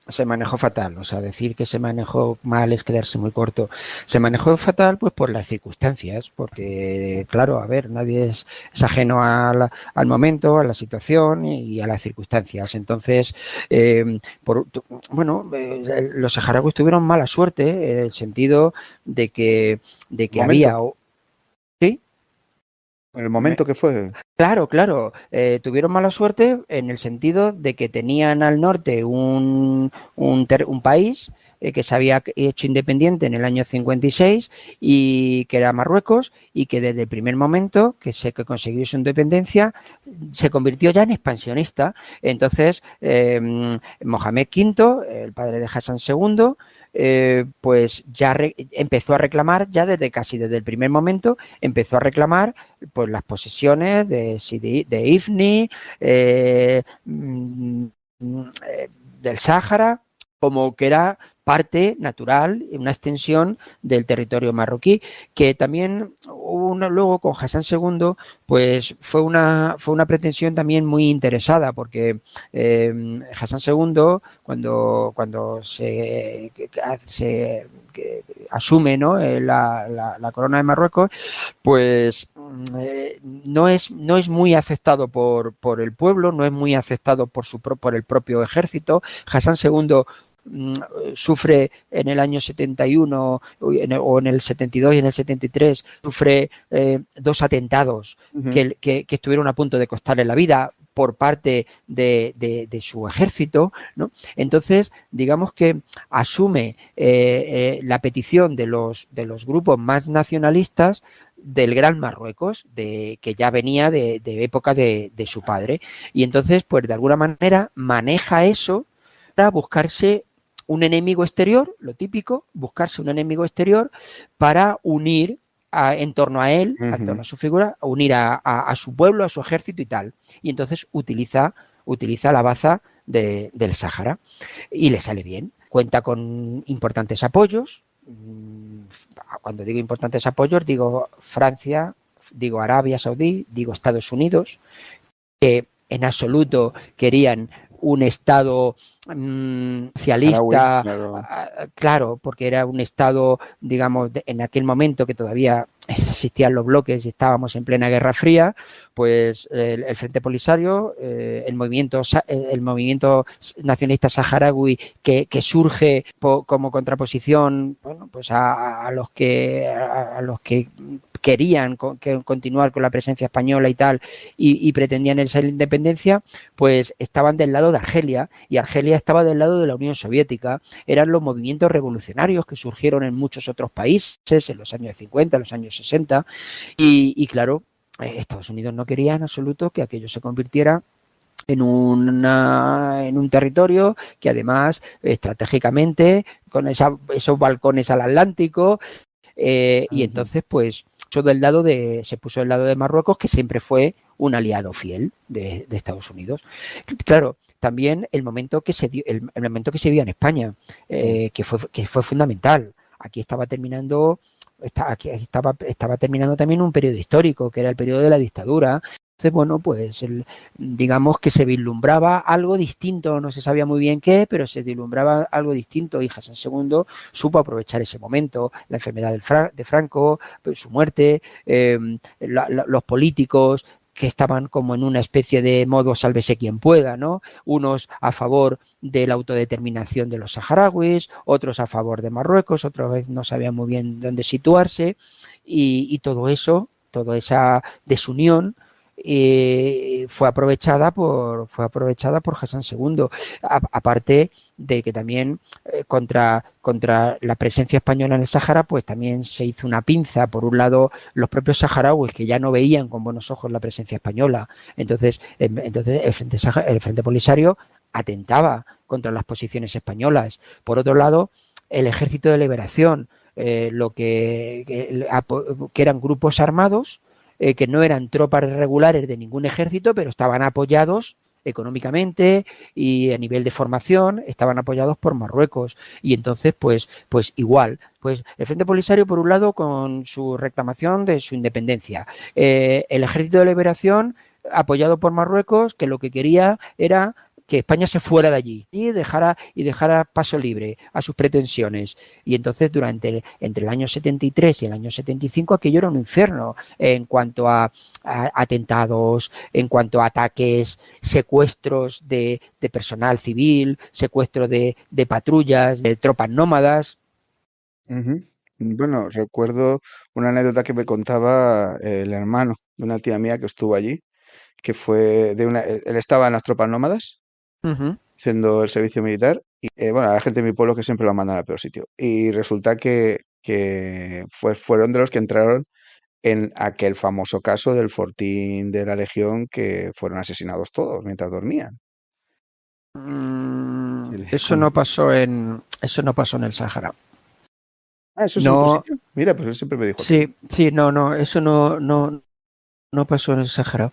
Se manejó fatal, o sea, decir que se manejó mal es quedarse muy corto. Se manejó fatal pues por las circunstancias, porque claro, a ver, nadie es ajeno al momento, a la situación y a las circunstancias. Entonces, los saharauis tuvieron mala suerte en el sentido de que había... ¿Sí? En el momento que fue. Claro. Tuvieron mala suerte en el sentido de que tenían al norte un país que se había hecho independiente en el año 56 y que era Marruecos y que desde el primer momento que consiguió su independencia se convirtió ya en expansionista. Entonces, Mohamed V, el padre de Hassan II, pues ya empezó a reclamar, ya desde el primer momento, empezó a reclamar pues las posesiones de Ifni, del Sáhara, como que era parte natural, una extensión del territorio marroquí, que también luego con Hassan II, pues fue una pretensión también muy interesada, porque Hassan II, cuando se asume, ¿no?, la corona de Marruecos, pues no es muy aceptado por el pueblo, no es muy aceptado por el propio ejército. Hassan II sufre en el año 71 o en el 72 y en el 73 sufre 2 atentados que estuvieron a punto de costarle la vida por parte de su ejército, ¿no? Entonces, digamos que asume la petición de los grupos más nacionalistas del Gran Marruecos, que ya venía de época de su padre, y entonces, pues de alguna manera maneja eso para buscarse un enemigo exterior, lo típico, buscarse un enemigo exterior para unir en torno a él, en torno a su figura, unir a su pueblo, a su ejército y tal. Y entonces utiliza la baza del Sáhara y le sale bien. Cuenta con importantes apoyos. Cuando digo importantes apoyos, digo Francia, digo Arabia Saudí, digo Estados Unidos, que en absoluto querían un Estado socialista, claro, porque era un Estado, digamos, en aquel momento que todavía existían los bloques y estábamos en plena Guerra Fría, pues el Frente Polisario, el movimiento nacionalista saharaui que surge como contraposición, bueno, pues a los que querían continuar con la presencia española y tal, y pretendían esa independencia, pues estaban del lado de Argelia, y Argelia estaba del lado de la Unión Soviética. Eran los movimientos revolucionarios que surgieron en muchos otros países en los años 50, en los años 60, y claro, Estados Unidos no quería en absoluto que aquello se convirtiera en un territorio que además estratégicamente, con esos balcones al Atlántico, y entonces pues se puso del lado de Marruecos, que siempre fue un aliado fiel de Estados Unidos. Claro, también el momento que se dio, el momento que se vio en España, que fue fundamental. Aquí estaba terminando también un periodo histórico, que era el periodo de la dictadura. Entonces, bueno, pues digamos que se vislumbraba algo distinto, no se sabía muy bien qué, pero se vislumbraba algo distinto, y Hassan II supo aprovechar ese momento, la enfermedad de Franco, su muerte, los políticos que estaban como en una especie de modo sálvese quien pueda, ¿no? Unos a favor de la autodeterminación de los saharauis, otros a favor de Marruecos, otra vez no sabían muy bien dónde situarse, y todo eso, toda esa desunión, fue aprovechada por Hassan II, aparte de que también contra la presencia española en el Sáhara, pues también se hizo una pinza. Por un lado, los propios saharauis, que ya no veían con buenos ojos la presencia española, entonces el Frente Polisario atentaba contra las posiciones españolas. Por otro lado, el Ejército de Liberación, que eran grupos armados, que no eran tropas regulares de ningún ejército, pero estaban apoyados económicamente y a nivel de formación, estaban apoyados por Marruecos. Y entonces, pues igual, pues el Frente Polisario, por un lado, con su reclamación de su independencia, el Ejército de Liberación, apoyado por Marruecos, que lo que quería era que España se fuera de allí y dejara paso libre a sus pretensiones. Y entonces entre el año 73 y el año 75 aquello era un infierno en cuanto a atentados, en cuanto a ataques, secuestros de personal civil, secuestro de patrullas, de tropas nómadas. Bueno, recuerdo una anécdota que me contaba el hermano de una tía mía que estuvo allí, que fue él estaba en las tropas nómadas, haciendo el servicio militar, y bueno, a la gente de mi pueblo, que siempre lo mandan al peor sitio, y resulta que fueron de los que entraron en aquel famoso caso del Fortín de la Legión, que fueron asesinados todos mientras dormían. Eso no pasó en el Sáhara. Eso es en otro sitio. Mira, pues él siempre me dijo. Sí, no, eso no pasó en el Sáhara.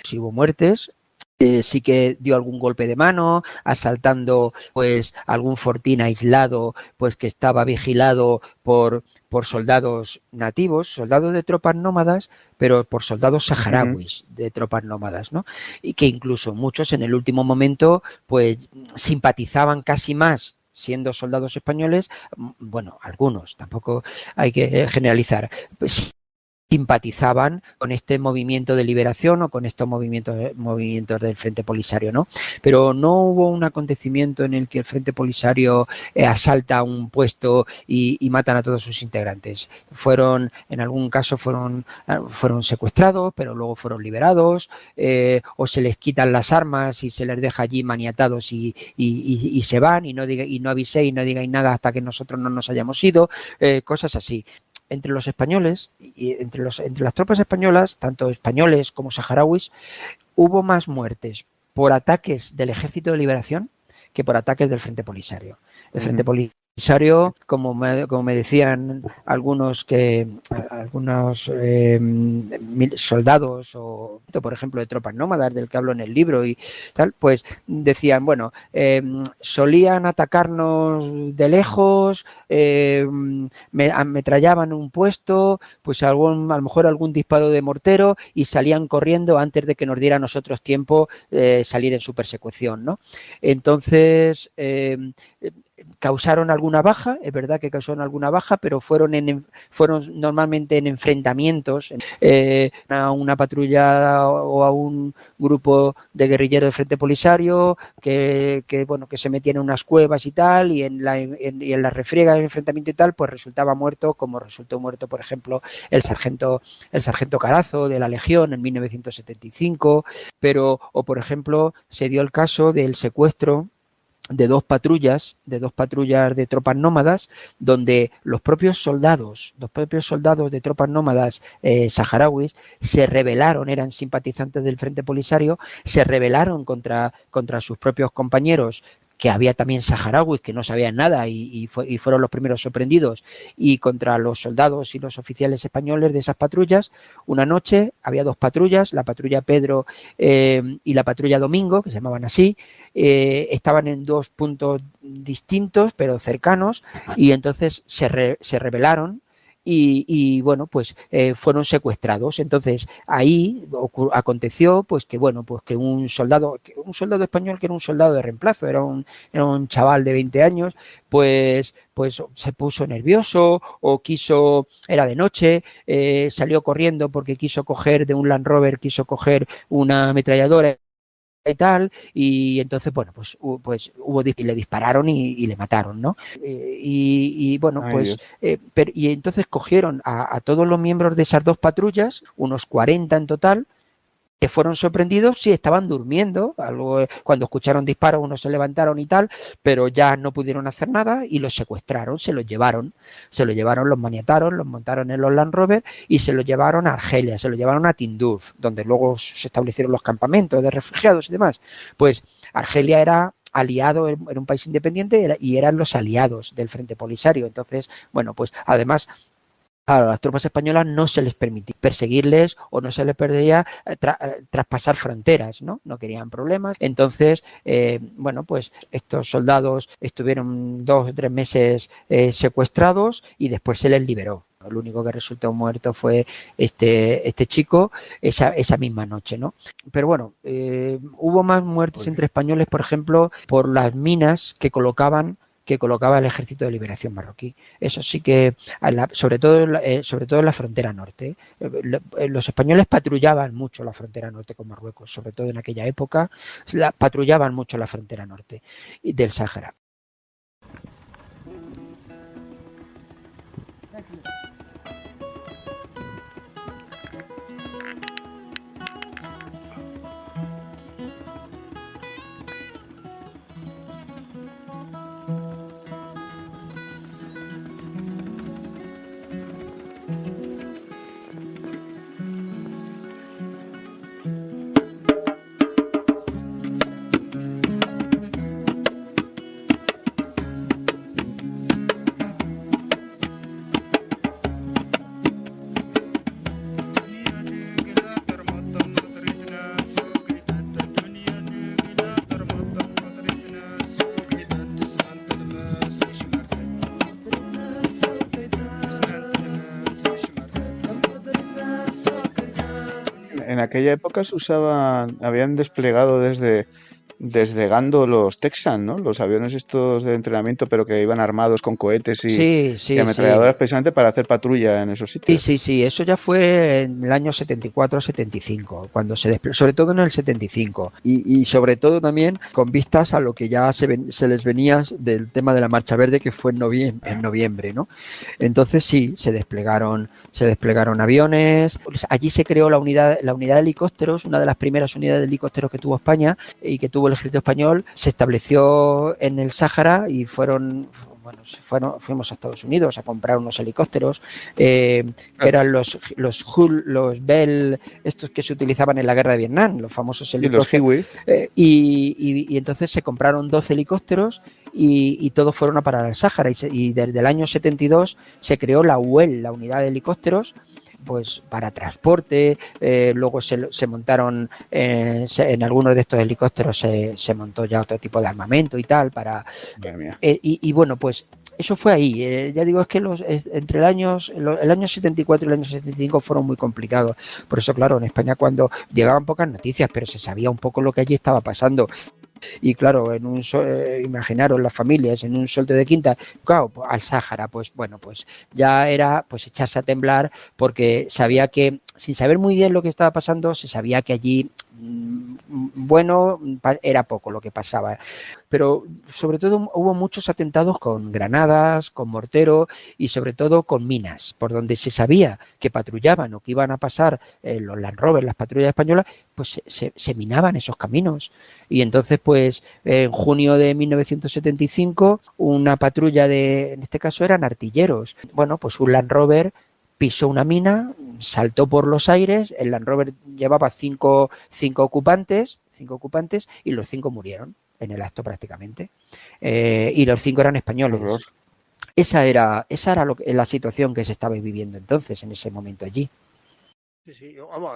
Sí hubo muertes. sí que dio algún golpe de mano, asaltando pues algún fortín aislado pues que estaba vigilado por soldados nativos, soldados de tropas nómadas, pero por soldados saharauis de tropas nómadas, ¿no? Y que incluso muchos en el último momento pues simpatizaban casi más siendo soldados españoles, bueno, algunos, tampoco hay que generalizar, pues simpatizaban con este movimiento de liberación o con estos movimientos del Frente Polisario, ¿no? Pero no hubo un acontecimiento en el que el Frente Polisario asalta un puesto y matan a todos sus integrantes. En algún caso fueron secuestrados, pero luego fueron liberados, o se les quitan las armas y se les deja allí maniatados y se van y no aviséis y no digáis nada hasta que nosotros no nos hayamos ido, cosas así. Entre los españoles y entre las tropas españolas, tanto españoles como saharauis, hubo más muertes por ataques del Ejército de Liberación que por ataques del Frente Polisario. El Frente Polisario, como me decían algunos soldados o por ejemplo de tropas nómadas del que hablo en el libro y tal, pues decían, bueno, solían atacarnos de lejos, ametrallaban un puesto, pues a lo mejor algún disparo de mortero y salían corriendo antes de que nos diera a nosotros tiempo salir en su persecución, ¿no? Entonces causaron alguna baja, es verdad que causaron alguna baja, pero fueron normalmente en enfrentamientos a una patrulla o a un grupo de guerrilleros del Frente Polisario que se metían en unas cuevas y tal, y en la refriega del enfrentamiento y tal, pues resultaba muerto, como resultó muerto, por ejemplo, el sargento Carazo de la Legión en 1975, o por ejemplo, se dio el caso del secuestro de dos patrullas de tropas nómadas, donde los propios soldados de tropas nómadas saharauis se rebelaron, eran simpatizantes del Frente Polisario, se rebelaron contra sus propios compañeros, que había también saharauis que no sabían nada y fueron los primeros sorprendidos, y contra los soldados y los oficiales españoles de esas patrullas. Una noche había dos patrullas, la patrulla Pedro y la patrulla Domingo, que se llamaban así, estaban en dos puntos distintos pero cercanos, y entonces se rebelaron y bueno, pues fueron secuestrados. Entonces ahí aconteció pues que un soldado español, que era un soldado de reemplazo, era un chaval de 20 años, pues se puso nervioso era de noche, salió corriendo porque quiso coger de un Land Rover, una ametralladora y tal, y entonces le dispararon y le mataron, ¿no? Y entonces cogieron a todos los miembros de esas dos patrullas, unos 40 en total, que fueron sorprendidos, sí, estaban durmiendo, cuando escucharon disparos unos se levantaron y tal, pero ya no pudieron hacer nada y los secuestraron, se los llevaron, los maniataron, los montaron en los Land Rover y se los llevaron a Argelia, se los llevaron a Tinduf, donde luego se establecieron los campamentos de refugiados y demás. Pues Argelia era aliado, era un país independiente y eran los aliados del Frente Polisario. Entonces, bueno, pues además a las tropas españolas no se les permitía perseguirles o no se les permitía traspasar fronteras, ¿no? No querían problemas. Entonces, pues estos soldados estuvieron 2 o 3 meses secuestrados y después se les liberó. El único que resultó muerto fue este chico esa misma noche, ¿no? Pero bueno, hubo más muertes entre españoles, por ejemplo, por las minas que colocaba el Ejército de Liberación marroquí. Eso sí que, sobre todo en la frontera norte. Los españoles patrullaban mucho la frontera norte con Marruecos, sobre todo en aquella época, patrullaban mucho la frontera norte del Sáhara. en aquella época se usaban, habían desplegado desde Gando los Texan, ¿no? Los aviones estos de entrenamiento, pero que iban armados con cohetes Sí, y sí, ametralladoras sí. precisamente para hacer patrulla en esos Sí, sitios. sí, sí, eso ya fue en el año 74-75, cuando se desplegó, sobre todo en el 75, y sobre todo también con vistas a lo que ya se les venía del tema de la Marcha Verde, que fue en noviembre, ¿no? Entonces sí, se desplegaron aviones, pues allí se creó la unidad de helicópteros, una de las primeras unidades de helicópteros que tuvo España y que tuvo el ejército español, se estableció en el Sáhara y fuimos a Estados Unidos a comprar unos helicópteros, que eran los Hull, los Bell, estos que se utilizaban en la guerra de Vietnam, los famosos Y los helicópteros. Hiwi. Y entonces se compraron 12 helicópteros y todos fueron a parar al Sáhara. Y desde el año 72 se creó la UEL, la unidad de helicópteros, pues para transporte. Luego se montaron en algunos de estos helicópteros se montó ya otro tipo de armamento y tal para Madre mía. y bueno, pues eso fue ahí. Ya digo, es que entre el año 74 y el año 75 fueron muy complicados. Por eso, claro, en España cuando llegaban pocas noticias, pero se sabía un poco lo que allí estaba pasando. Y claro, imaginaros las familias en un sueldo de quinta, claro, pues, al Sáhara, pues bueno, pues ya era pues echarse a temblar, porque sabía que, sin saber muy bien lo que estaba pasando, se sabía que allí bueno, era poco lo que pasaba, pero sobre todo hubo muchos atentados con granadas, con mortero y sobre todo con minas, por donde se sabía que patrullaban o que iban a pasar los Land Rover, las patrullas españolas, pues se minaban esos caminos. Y entonces, pues en junio de 1975, una patrulla en este caso eran artilleros, bueno, pues un Land Rover pisó una mina, saltó por los aires, el Land Rover llevaba cinco ocupantes y los 5 murieron en el acto prácticamente. Y los 5 eran españoles. Esa era la situación que se estaba viviendo entonces, en ese momento allí. Sí, sí. Vamos,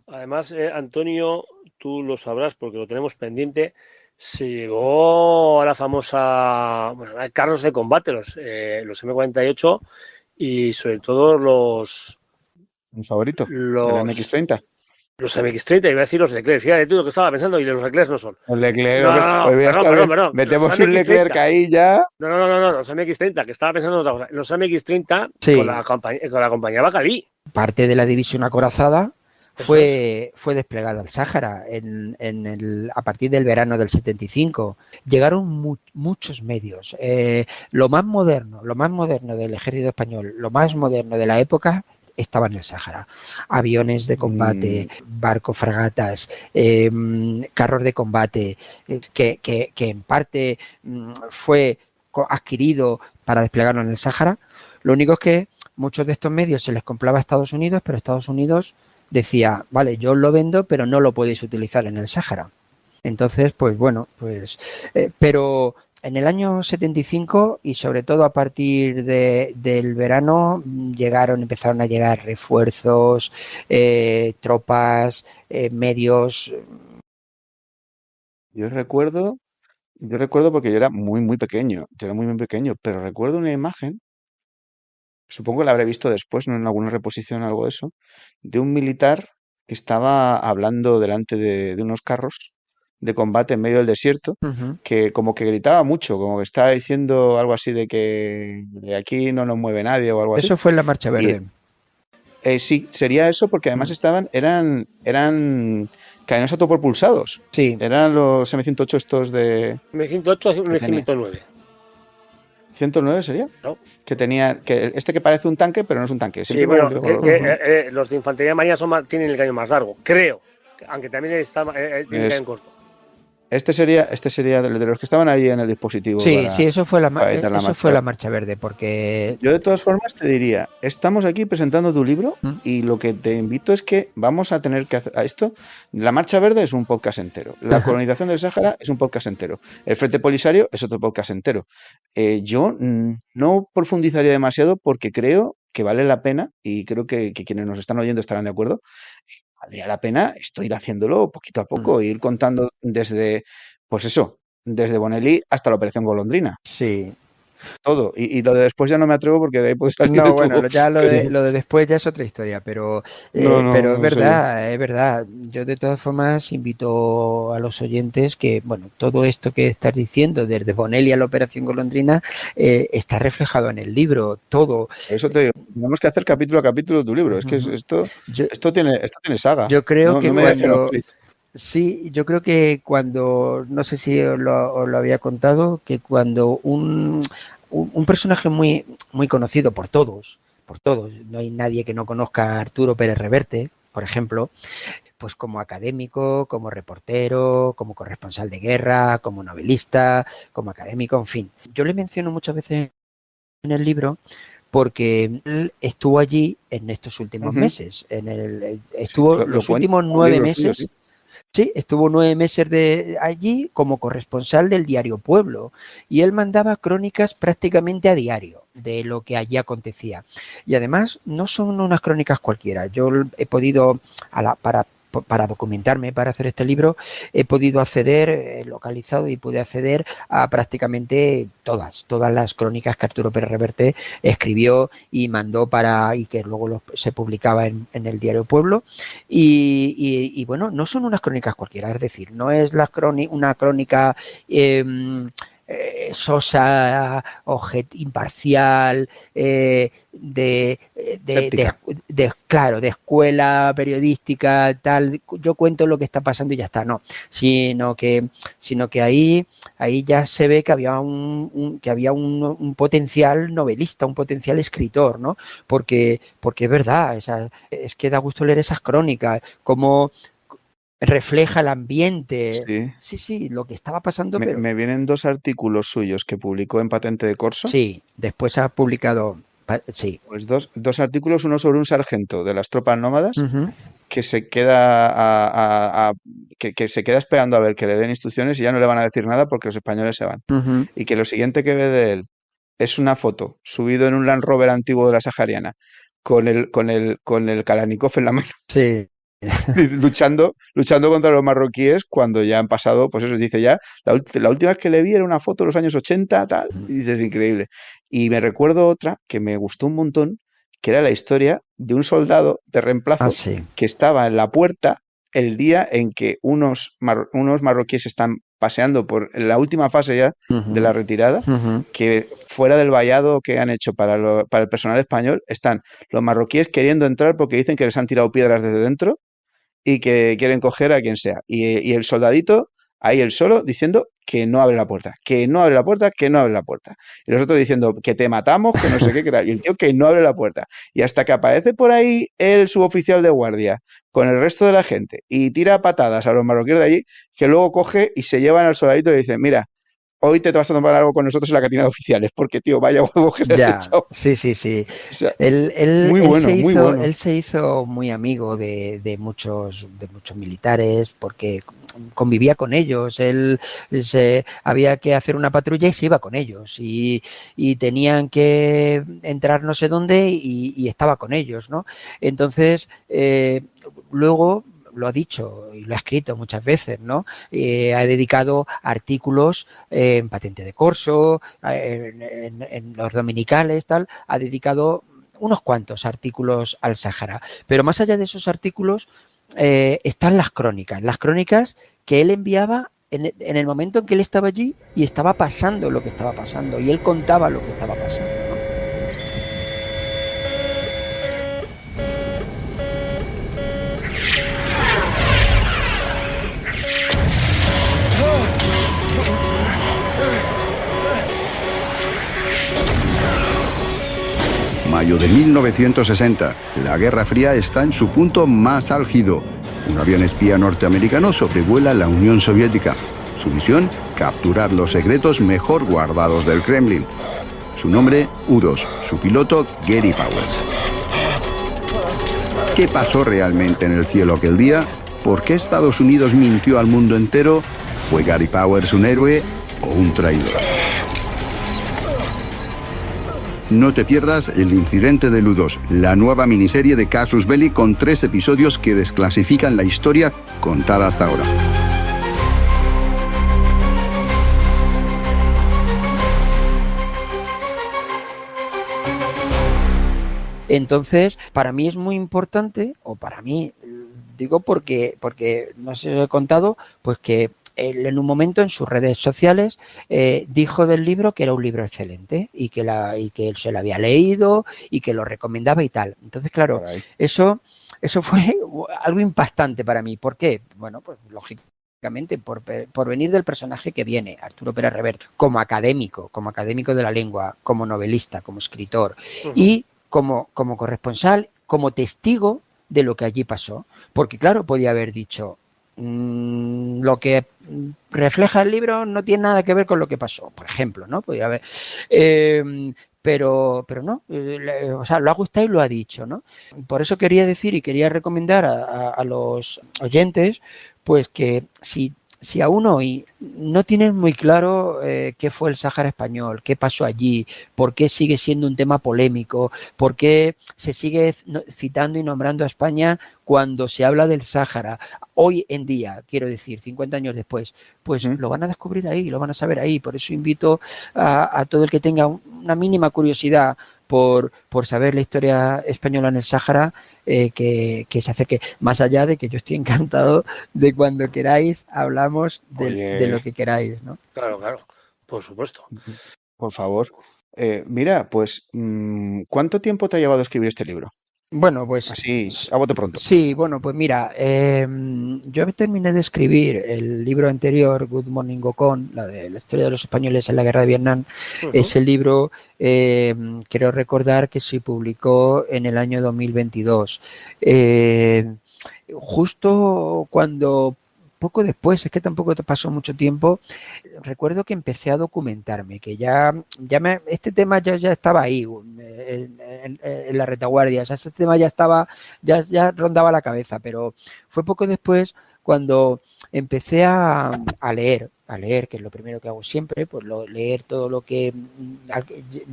además Antonio, tú lo sabrás porque lo tenemos pendiente, se llegó a la famosa, carros de combate, los M48 y sobre todo Mi favorito, el los MX-30. Los MX-30, iba a decir los Leclerc, fíjate tú lo que estaba pensando y los Leclerc no son. El Leclerc, No, perdón. metemos un Leclerc ahí ya. No, los MX-30, que estaba pensando en otra cosa. Los MX-30 Sí. con la compañía Bacalí. Parte de la división acorazada fue desplegada al Sáhara a partir del verano del 75. Llegaron muchos medios. Lo más moderno del ejército español, lo más moderno de la época, estaba en el Sáhara. Aviones de combate, barcos, fragatas, carros de combate, que en parte fue adquirido para desplegarlo en el Sáhara. Lo único es que muchos de estos medios se les compraba a Estados Unidos, pero Estados Unidos decía, vale, yo os lo vendo, pero no lo podéis utilizar en el Sáhara. Entonces, pues bueno, pero en el año 75 y sobre todo a partir del verano empezaron a llegar refuerzos, tropas, medios. Yo recuerdo porque yo era muy, muy pequeño, pero recuerdo una imagen, supongo que la habré visto después, no en alguna reposición o algo de eso, de un militar que estaba hablando delante de unos carros de combate en medio del desierto, que como que gritaba mucho, como que estaba diciendo algo así de que de aquí no nos mueve nadie o algo así. Eso fue en la Marcha Verde. Sí, sería eso porque además eran cañones autopropulsados. Sí. Eran los M108 estos de... M108 o M109. ¿109 sería? No. Que tenía... que parece un tanque, pero no es un tanque. Sí, bueno, los de Infantería de Marina tienen el cañón más largo, creo. Aunque también está el cañón corto. Este sería de los que estaban ahí en el dispositivo. Sí, eso fue la Marcha Verde, porque... Yo de todas formas te diría, estamos aquí presentando tu libro y lo que te invito es que vamos a tener que hacer esto. La Marcha Verde es un podcast entero. La colonización del Sáhara es un podcast entero. El Frente Polisario es otro podcast entero. Yo no profundizaría demasiado porque creo que vale la pena y creo que quienes nos están oyendo estarán de acuerdo. Valdría la pena ir haciéndolo poquito a poco, ir contando desde Bonelli hasta la Operación Golondrina. Sí. todo. Y lo de después ya no me atrevo porque de ahí puede salir de No, todo. bueno, ya lo de después ya es otra historia, pero pero es verdad. Yo de todas formas invito a los oyentes que, bueno, todo esto que estás diciendo, desde Bonelli a la Operación Golondrina, está reflejado en el libro, todo. Por eso te digo, tenemos que hacer capítulo a capítulo tu libro. Es que esto tiene saga. Yo creo que no me cuando... Sí, yo creo que cuando, no sé si os lo había contado, que cuando un personaje muy, muy conocido por todos, no hay nadie que no conozca a Arturo Pérez Reverte, por ejemplo, pues como académico, como reportero, como corresponsal de guerra, como novelista, como académico, en fin. Yo le menciono muchas veces en el libro porque él estuvo allí en estos últimos meses, estuvo los últimos 9 meses. Sí. Sí, estuvo 9 meses allí como corresponsal del diario Pueblo y él mandaba crónicas prácticamente a diario de lo que allí acontecía. Y además no son unas crónicas cualquiera. Yo he podido, para documentarme, para hacer este libro, he podido acceder, localizado y pude acceder a prácticamente todas las crónicas que Arturo Pérez Reverte escribió y mandó y que luego se publicaba en el diario Pueblo. Y bueno, no son unas crónicas cualquiera, es decir, no es una crónica sosa, imparcial, de escuela periodística, tal. Yo cuento lo que está pasando y ya está, no, sino que ahí ya se ve que había un potencial novelista, un potencial escritor, ¿no? Porque es verdad, es que da gusto leer esas crónicas, como refleja el ambiente. Sí, lo que estaba pasando. Me vienen 2 artículos suyos que publicó en Patente de Corso. Sí, después ha publicado. Sí. Pues dos artículos, uno sobre un sargento de las tropas nómadas que se queda que se queda esperando a ver que le den instrucciones y ya no le van a decir nada porque los españoles se van. Y que lo siguiente que ve de él es una foto subido en un Land Rover antiguo de la Sahariana con el Kalashnikov en la mano. Sí. luchando contra los marroquíes cuando ya han pasado, pues eso, dice ya, la última vez que le vi era una foto de los años 80, tal, y dices, increíble. Y me recuerdo otra que me gustó un montón, que era la historia de un soldado de reemplazo que estaba en la puerta el día en que unos marroquíes están paseando por la última fase ya de la retirada, que fuera del vallado que han hecho para el personal español, están los marroquíes queriendo entrar porque dicen que les han tirado piedras desde dentro y que quieren coger a quien sea. Y el soldadito, ahí él solo, diciendo que no abre la puerta, que no abre la puerta, que no abre la puerta. Y los otros diciendo que te matamos, que no sé qué, que tal. Y el tío que no abre la puerta. Y hasta que aparece por ahí el suboficial de guardia con el resto de la gente y tira patadas a los marroquíes de allí, que luego coge y se llevan al soldadito y dice, mira, hoy te vas a tomar algo con nosotros en la cantina de oficiales, porque, tío, vaya huevo que le has echado. Sí. O sea, muy bueno. Él se hizo muy amigo de muchos militares, porque convivía con ellos. Había que hacer una patrulla y se iba con ellos. Y tenían que entrar no sé dónde y estaba con ellos, ¿no? Entonces, luego lo ha dicho y lo ha escrito muchas veces, ¿no? Ha dedicado artículos en Patente de Corso, en los dominicales, tal, ha dedicado unos cuantos artículos al Sáhara. Pero más allá de esos artículos están las crónicas que él enviaba en el momento en que él estaba allí y estaba pasando lo que estaba pasando, y él contaba lo que estaba pasando, ¿no? Mayo de 1960. La Guerra Fría está en su punto más álgido. Un avión espía norteamericano sobrevuela la Unión Soviética. Su misión, capturar los secretos mejor guardados del Kremlin. Su nombre, U-2. Su piloto, Gary Powers. ¿Qué pasó realmente en el cielo aquel día? ¿Por qué Estados Unidos mintió al mundo entero? ¿Fue Gary Powers un héroe o un traidor? No te pierdas El incidente del U-2, la nueva miniserie de Casus Belli con 3 episodios que desclasifican la historia contada hasta ahora. Entonces, para mí es muy importante, o para mí, digo porque no sé si os he contado, pues que él en un momento en sus redes sociales dijo del libro que era un libro excelente y que él se lo había leído y que lo recomendaba y tal. Entonces, claro, eso fue algo impactante para mí. ¿Por qué? Bueno, pues lógicamente por venir del personaje que viene, Arturo Pérez Reverte, como académico de la lengua, como novelista, como escritor y como corresponsal, como testigo de lo que allí pasó. Porque claro, podía haber dicho, lo que refleja el libro no tiene nada que ver con lo que pasó, por ejemplo, ¿no? Podía haber, pero no, o sea, lo ha gustado y lo ha dicho, ¿no? Por eso quería decir y quería recomendar a los oyentes, pues que si aún hoy no tienen muy claro qué fue el Sáhara Español, qué pasó allí, por qué sigue siendo un tema polémico, por qué se sigue citando y nombrando a España cuando se habla del Sáhara, hoy en día, quiero decir, 50 años después, pues lo van a descubrir ahí, lo van a saber ahí. Por eso invito a todo el que tenga una mínima curiosidad por saber la historia española en el Sáhara, que se acerque. Más allá de que yo estoy encantado de cuando queráis hablamos de lo que queráis, ¿no? Claro, por supuesto. Por favor. Mira, pues, ¿cuánto tiempo te ha llevado a escribir este libro? Bueno, pues así, a bote pronto. Sí, bueno, pues mira, yo terminé de escribir el libro anterior, Good Morning Gokon, la de la historia de los españoles en la guerra de Vietnam. Ese libro, creo recordar que se publicó en el año 2022. Justo cuando, poco después, es que tampoco te pasó mucho tiempo, recuerdo que empecé a documentarme, que este tema ya estaba ahí, en la retaguardia, o sea, ese tema ya estaba, ya rondaba la cabeza, pero fue poco después cuando empecé a leer, que es lo primero que hago siempre, pues leer todo lo que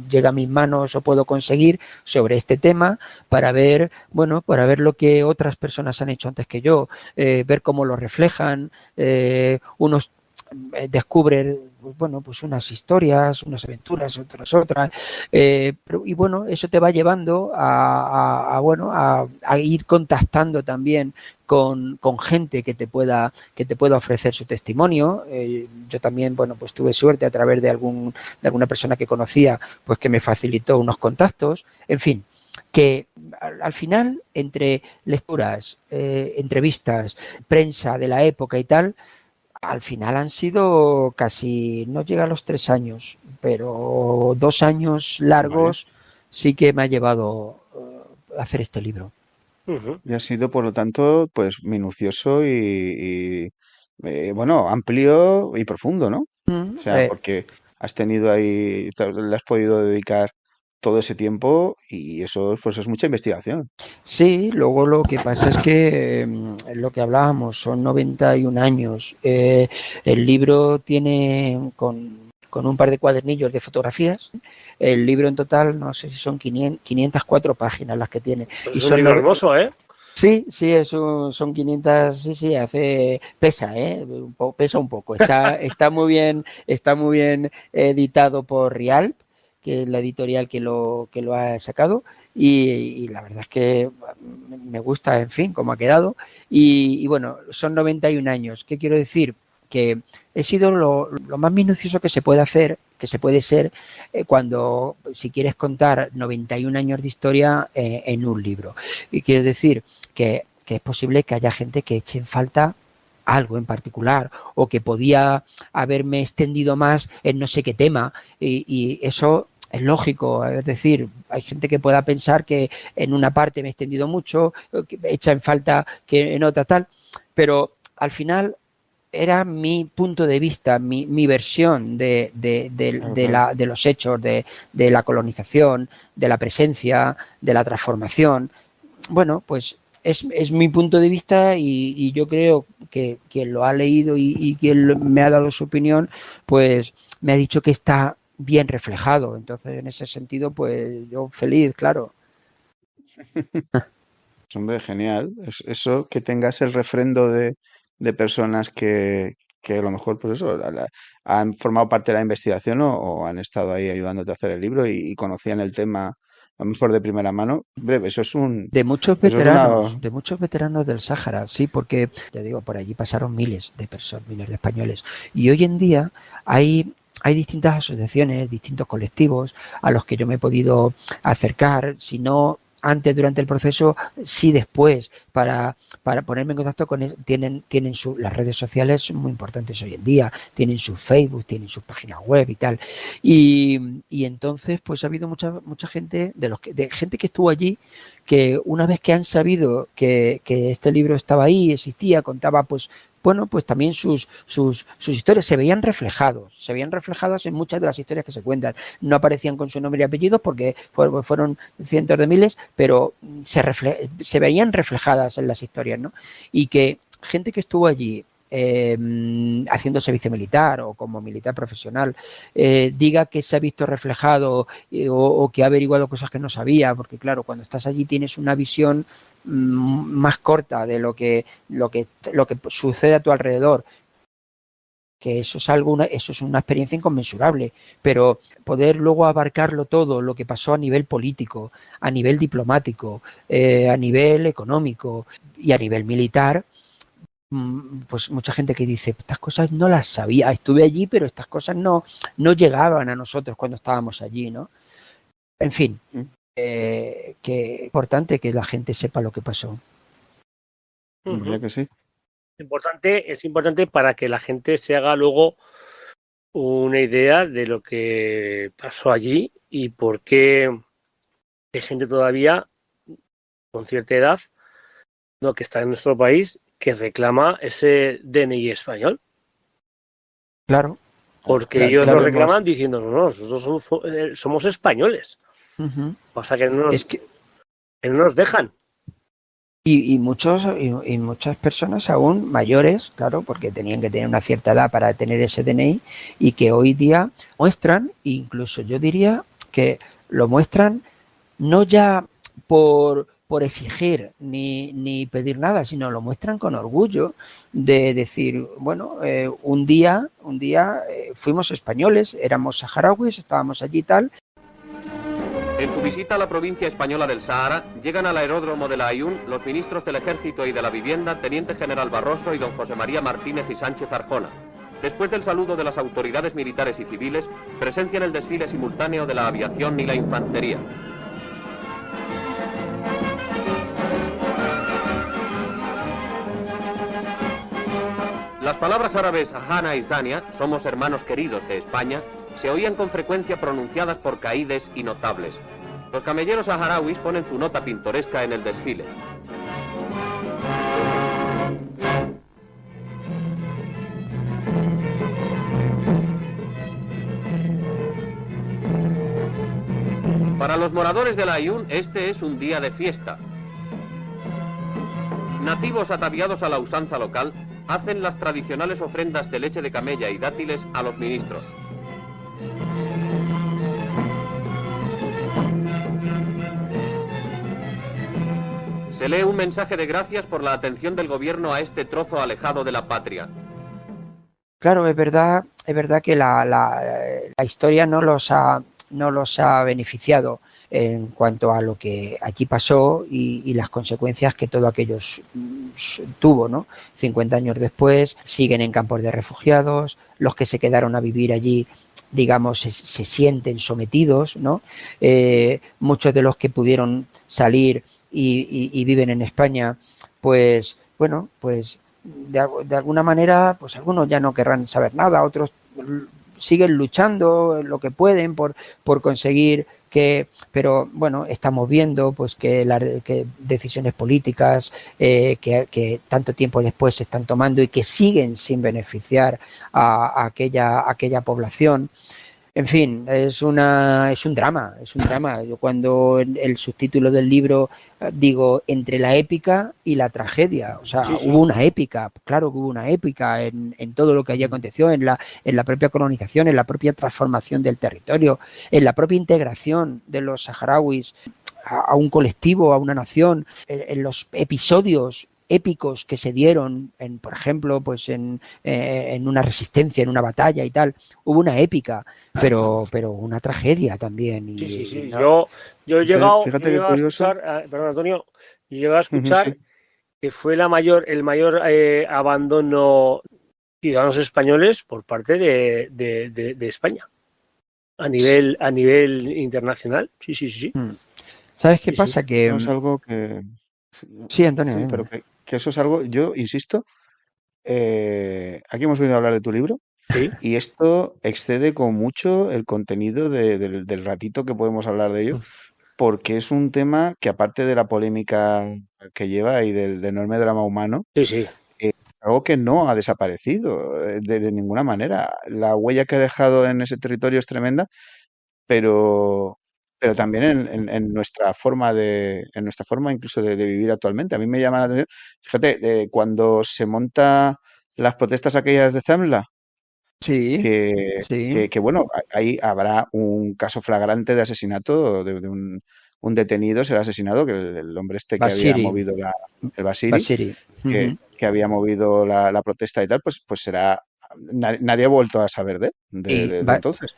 llega a mis manos o puedo conseguir sobre este tema para ver, bueno, para ver lo que otras personas han hecho antes que yo, ver cómo lo reflejan, unos descubren, bueno, pues unas historias, unas aventuras, otras, y bueno, eso te va llevando a ir contactando también con gente que te pueda ofrecer su testimonio. Yo también, bueno, pues tuve suerte a través de alguna persona que conocía, pues que me facilitó unos contactos, en fin, que al final, entre lecturas, entrevistas, prensa de la época y tal, al final han sido casi, no llega a los 3 años, pero 2 años largos sí que me ha llevado a hacer este libro. Y ha sido, por lo tanto, pues minucioso y, bueno, amplio y profundo, ¿no? O sea, porque has tenido ahí, le has podido dedicar todo ese tiempo y eso, pues es mucha investigación. Sí, luego lo que pasa es que lo que hablábamos son 91 años. El libro tiene con un par de cuadernillos de fotografías. El libro en total, no sé si son 504 páginas las que tiene. Pues es un libro hermoso, ¿eh? Sí, son 500, sí, pesa, pesa un poco. Está muy bien editado por Rialp, que es la editorial que lo ha sacado, y la verdad es que me gusta, en fin, cómo ha quedado. Y bueno, son 91 años. ¿Qué quiero decir? Que he sido lo más minucioso que se puede hacer, que se puede ser, cuando, si quieres contar 91 años de historia en un libro. Y quiero decir que es posible que haya gente que eche en falta algo en particular, o que podía haberme extendido más en no sé qué tema, y eso es lógico. Es decir, hay gente que pueda pensar que en una parte me he extendido mucho, que echa en falta que en otra tal, pero al final era mi punto de vista, mi versión de los hechos, de la colonización, de la presencia, de la transformación. Bueno, pues es mi punto de vista, y yo creo que quien lo ha leído y quien me ha dado su opinión, pues me ha dicho que está bien reflejado. Entonces, en ese sentido, pues yo feliz, claro. Hombre, genial. Eso, que tengas el refrendo de personas que a lo mejor, pues eso, han formado parte de la investigación o han estado ahí ayudándote a hacer el libro y conocían el tema a lo mejor de primera mano, breve, eso es un... De muchos eso es veteranos, una- de muchos veteranos del Sáhara, sí, porque, ya digo, por allí pasaron miles de personas, miles de españoles. Y hoy en día hay distintas asociaciones, distintos colectivos a los que yo me he podido acercar, si no antes durante el proceso, sí después, para ponerme en contacto con ellos. Tienen las redes sociales son muy importantes hoy en día, tienen su Facebook, tienen sus páginas web y tal. Y entonces, pues ha habido mucha gente, de gente que estuvo allí, que una vez que han sabido que este libro estaba ahí, existía, contaba, pues, bueno, pues también sus historias se veían reflejadas en muchas de las historias que se cuentan. No aparecían con su nombre y apellidos porque fueron cientos de miles, pero se veían reflejadas en las historias, ¿no? Y que gente que estuvo allí haciendo servicio militar o como militar profesional, diga que se ha visto reflejado o que ha averiguado cosas que no sabía, porque claro, cuando estás allí tienes una visión más corta de lo que sucede a tu alrededor, que eso es una experiencia inconmensurable, pero poder luego abarcarlo todo, lo que pasó a nivel político, a nivel diplomático, a nivel económico y a nivel militar, pues mucha gente que dice, estas cosas no las sabía, estuve allí, pero estas cosas no llegaban a nosotros cuando estábamos allí, ¿no? En fin, que es importante que la gente sepa lo que pasó. ¿Verdad que sí? Es importante para que la gente se haga luego una idea de lo que pasó allí y por qué hay gente todavía con cierta edad, ¿no?, que está en nuestro país, que reclama ese DNI español. Claro. Porque ellos lo reclaman diciendo, no, nosotros somos españoles. Uh-huh. Pasa que no nos dejan. Y muchas personas aún mayores, claro, porque tenían que tener una cierta edad para tener ese DNI, y que hoy día muestran, incluso yo diría que lo muestran no ya por exigir ni pedir nada, sino lo muestran con orgullo de decir, bueno, un día fuimos españoles, éramos saharauis, estábamos allí y tal. En su visita a la provincia española del Sahara, llegan al aeródromo de La Ayun los ministros del Ejército y de la Vivienda, Teniente General Barroso y don José María Martínez y Sánchez Arjona. Después del saludo de las autoridades militares y civiles, presencian el desfile simultáneo de la aviación y la infantería. Las palabras árabes Hana y Zania, somos hermanos queridos de España, se oían con frecuencia pronunciadas por caídes y notables. Los camelleros saharauis ponen su nota pintoresca en el desfile. Para los moradores de La Ayun, este es un día de fiesta. Nativos ataviados a la usanza local hacen las tradicionales ofrendas de leche de camella y dátiles a los ministros. Se lee un mensaje de gracias por la atención del gobierno a este trozo alejado de la patria. Claro, es verdad que la historia no los ha beneficiado en cuanto a lo que allí pasó y las consecuencias que todo aquello tuvo, ¿no? 50 años después siguen en campos de refugiados, los que se quedaron a vivir allí, digamos, se sienten sometidos, ¿no? Muchos de los que pudieron salir y viven en España, pues, bueno, pues de alguna manera, pues algunos ya no querrán saber nada, otros siguen luchando lo que pueden por conseguir pero bueno, estamos viendo pues que decisiones políticas que tanto tiempo después se están tomando y que siguen sin beneficiar a aquella población. En fin, es un drama. Yo cuando el subtítulo del libro digo entre la épica y la tragedia, o sea, sí. Hubo una épica, claro que hubo una épica en todo lo que allí aconteció, en la propia colonización, en la propia transformación del territorio, en la propia integración de los saharauis a un colectivo, a una nación, en los episodios épicos que se dieron, por ejemplo, pues en una resistencia, en una batalla y tal. Hubo una épica, pero una tragedia también. Y, Sí. ¿no? Yo he llegado Fíjate a escuchar, perdón, Antonio, yo he llegado a escuchar que fue el mayor abandono ciudadanos españoles por parte de España a nivel internacional. Sí. ¿Sabes qué pasa? Que no es algo que... Sí, Antonio. Sí, pero que eso es algo, yo insisto, aquí hemos venido a hablar de tu libro, sí, y esto excede con mucho el contenido del ratito que podemos hablar de ello, porque es un tema que, aparte de la polémica que lleva y del enorme drama humano, sí. algo que no ha desaparecido de ninguna manera. La huella que ha dejado en ese territorio es tremenda, pero también en nuestra forma incluso de vivir actualmente. A mí me llama la atención, fíjate, cuando se monta las protestas aquellas de Zambla, Sí. que bueno, ahí habrá un caso flagrante de asesinato de un detenido, será asesinado, que el hombre este que había Bashiri. movido el Bashiri, que había movido la protesta y tal, pues será... Nadie ha vuelto a saber de entonces.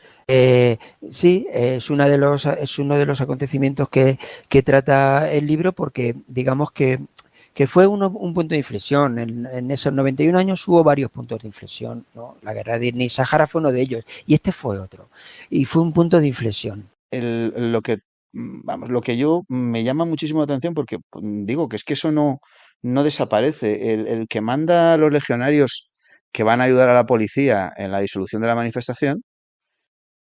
Sí, es uno de los acontecimientos que trata el libro, porque digamos que fue un punto de inflexión. En esos 91 años hubo varios puntos de inflexión, ¿no? La guerra de Irán y Sáhara fue uno de ellos, y este fue otro. Y fue un punto de inflexión. Lo que yo me llama muchísimo la atención, porque digo que es que eso no desaparece. El que manda a los legionarios que van a ayudar a la policía en la disolución de la manifestación,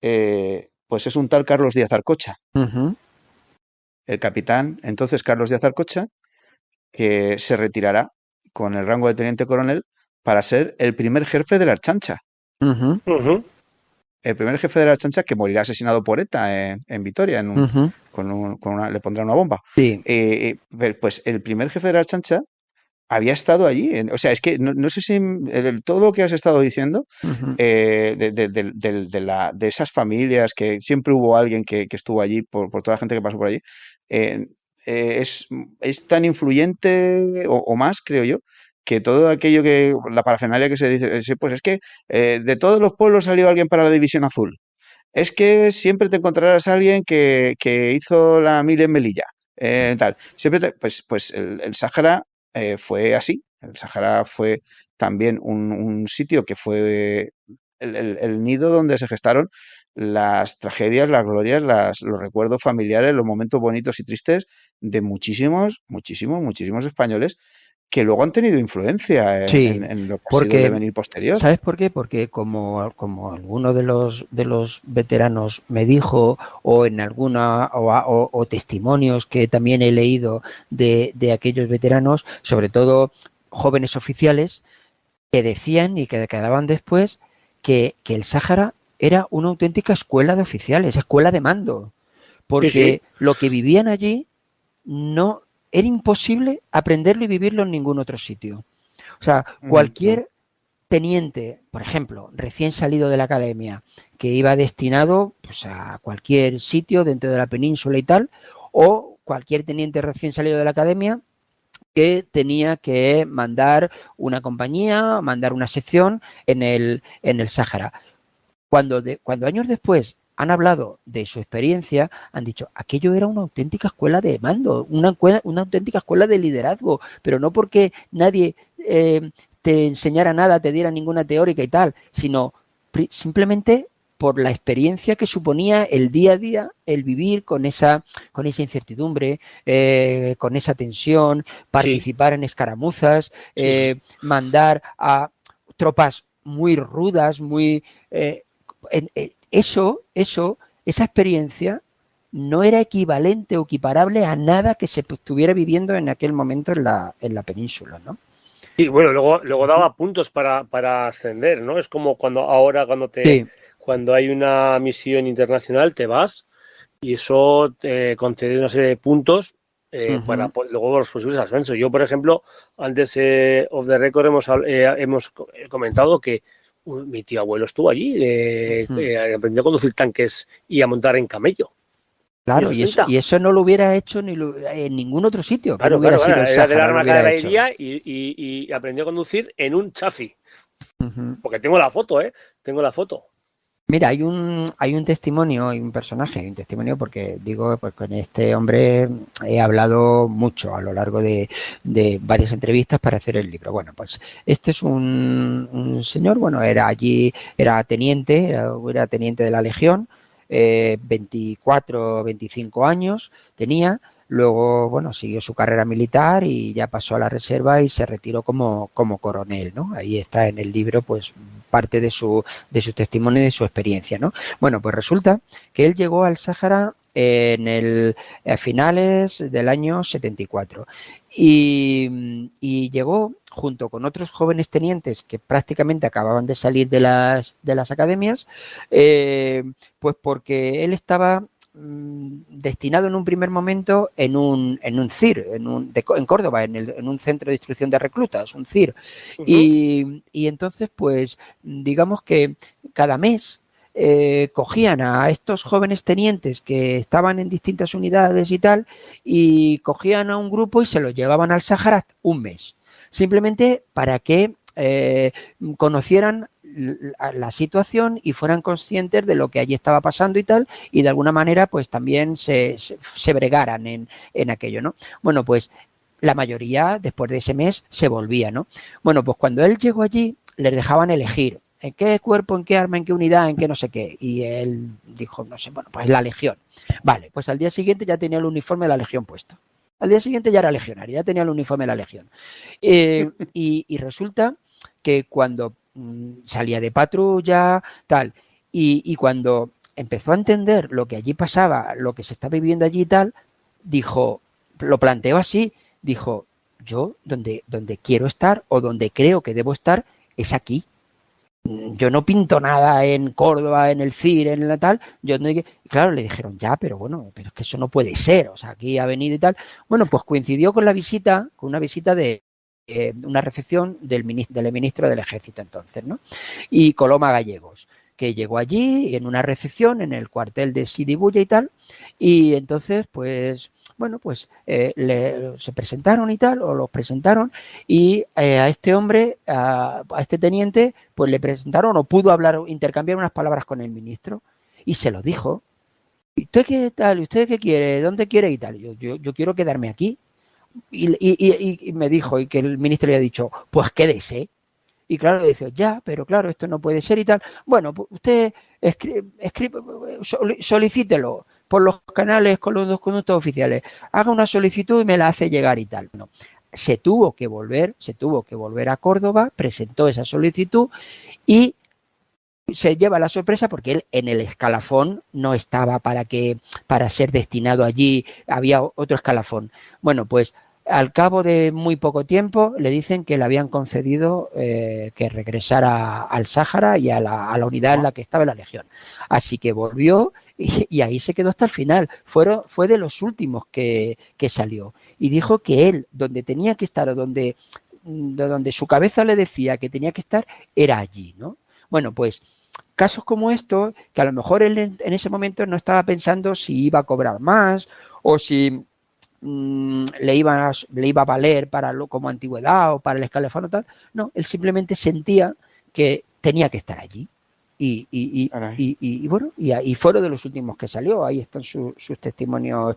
pues es un tal Carlos Díaz Arcocha. El capitán, entonces, Carlos Díaz Arcocha, que se retirará con el rango de teniente coronel para ser el primer jefe de la Ertzaintza. El primer jefe de la Ertzaintza, que morirá asesinado por ETA en Vitoria, le pondrán una bomba. Sí. Pues el primer jefe de la Ertzaintza había estado allí. O sea, es que no sé si todo lo que has estado diciendo, de esas familias, que siempre hubo alguien que estuvo allí, por toda la gente que pasó por allí, es tan influyente o más, creo yo, que todo aquello la parafernalia que se dice, pues es que de todos los pueblos salió alguien para la División Azul. Es que siempre te encontrarás a alguien que hizo la mil en Melilla. Tal. Siempre pues el Sáhara fue así. El Sáhara fue también un sitio que fue el nido donde se gestaron las tragedias, las glorias, los recuerdos familiares, los momentos bonitos y tristes de muchísimos españoles que luego han tenido influencia en lo que ha sido el devenir posterior. ¿Sabes por qué? Porque como alguno de los veteranos me dijo, o en alguna o testimonios que también he leído de aquellos veteranos, sobre todo jóvenes oficiales, que decían y que quedaban después que el Sáhara era una auténtica escuela de oficiales, escuela de mando, porque lo que vivían allí no era imposible aprenderlo y vivirlo en ningún otro sitio. O sea, cualquier teniente, por ejemplo, recién salido de la academia, que iba destinado pues a cualquier sitio dentro de la península y tal, o cualquier teniente recién salido de la academia que tenía que mandar una compañía, mandar una sección en el Sáhara. Cuando años después han hablado de su experiencia, han dicho, aquello era una auténtica escuela de mando, una auténtica escuela de liderazgo, pero no porque nadie te enseñara nada, te diera ninguna teórica y tal, sino simplemente por la experiencia que suponía el día a día, el vivir con esa incertidumbre, con esa tensión, participar en escaramuzas, mandar a tropas muy rudas, muy... esa experiencia no era equivalente o equiparable a nada que se estuviera viviendo en aquel momento en la península, ¿no? Sí, bueno, luego daba puntos para ascender, ¿no? Es como cuando hay una misión internacional, te vas y eso te concede una serie de puntos para luego los posibles ascensos. Yo, por ejemplo, antes off the record hemos comentado que mi tío abuelo estuvo allí, aprendió a conducir tanques y a montar en camello. Claro, y resulta, y eso no lo hubiera hecho en ningún otro sitio. Claro, no hubiera sido el era de la Sáhara, Arma lo hubiera Caballería y aprendió a conducir en un Chafi. Porque tengo la foto, tengo la foto. Mira, hay un testimonio, hay un personaje, hay un testimonio porque digo, pues con este hombre he hablado mucho a lo largo de varias entrevistas para hacer el libro. Bueno, pues este es un señor, bueno, era teniente de la Legión, 24 o 25 años tenía. Luego, bueno, siguió su carrera militar y ya pasó a la reserva y se retiró como coronel, ¿no? Ahí está en el libro, pues, parte de su testimonio y de su experiencia, ¿no? Bueno, pues resulta que él llegó al Sáhara a finales del año 74 y llegó junto con otros jóvenes tenientes que prácticamente acababan de salir de las academias, pues porque él estaba destinado en un primer momento en un CIR, en Córdoba, en un centro de instrucción de reclutas, un CIR. Y entonces, pues, digamos que cada mes cogían a estos jóvenes tenientes que estaban en distintas unidades y tal, y cogían a un grupo y se los llevaban al Sáhara un mes, simplemente para que conocieran la situación y fueran conscientes de lo que allí estaba pasando y tal, y de alguna manera pues también se bregaran en aquello, ¿no? Bueno, pues la mayoría después de ese mes se volvía, ¿no? Bueno, pues cuando él llegó allí les dejaban elegir en qué cuerpo, en qué arma, en qué unidad, en qué no sé qué, y él dijo, no sé, bueno, pues la Legión. Vale, pues al día siguiente ya tenía el uniforme de la Legión puesto. Al día siguiente ya era legionario, ya tenía el uniforme de la Legión. Y resulta que cuando salía de patrulla, tal, y cuando empezó a entender lo que allí pasaba, lo que se estaba viviendo allí y tal, dijo, lo planteó así, dijo, yo donde quiero estar o donde creo que debo estar es aquí. Yo no pinto nada en Córdoba, en el CIR, en la tal. Claro, le dijeron, ya, pero bueno, pero es que eso no puede ser. O sea, aquí ha venido y tal. Bueno, pues coincidió con una visita de una recepción del ministro del Ejército entonces, ¿no? Y Coloma Gallegos, que llegó allí en una recepción en el cuartel de Sidi Bulla y tal. Y entonces, pues, bueno, pues se presentaron y tal, o los presentaron, y a este hombre, a este teniente, pues le presentaron o pudo intercambiar unas palabras con el ministro, y se lo dijo. ¿Y usted qué tal? ¿Usted qué quiere? ¿Dónde quiere? Y tal. Yo quiero quedarme aquí. Y me dijo, y que el ministro le ha dicho, pues quédese. Y claro, le dice, ya, pero claro, esto no puede ser y tal. Bueno, pues usted solicítelo por los canales con los documentos oficiales. Haga una solicitud y me la hace llegar y tal. No. Se tuvo que volver a Córdoba, presentó esa solicitud y se lleva la sorpresa porque él en el escalafón no estaba para ser destinado allí, había otro escalafón. Bueno, pues al cabo de muy poco tiempo le dicen que le habían concedido que regresara al Sáhara y a la unidad en la que estaba la Legión. Así que volvió y ahí se quedó hasta el final. Fue de los últimos que salió. Y dijo que él, donde tenía que estar o donde su cabeza le decía que tenía que estar, era allí, ¿no? Bueno, pues casos como estos, que a lo mejor él en ese momento no estaba pensando si iba a cobrar más o si le iba a valer como antigüedad o para el escalafón o tal. No, él simplemente sentía que tenía que estar allí. Y bueno, y fueron de los últimos que salió. Ahí están sus testimonios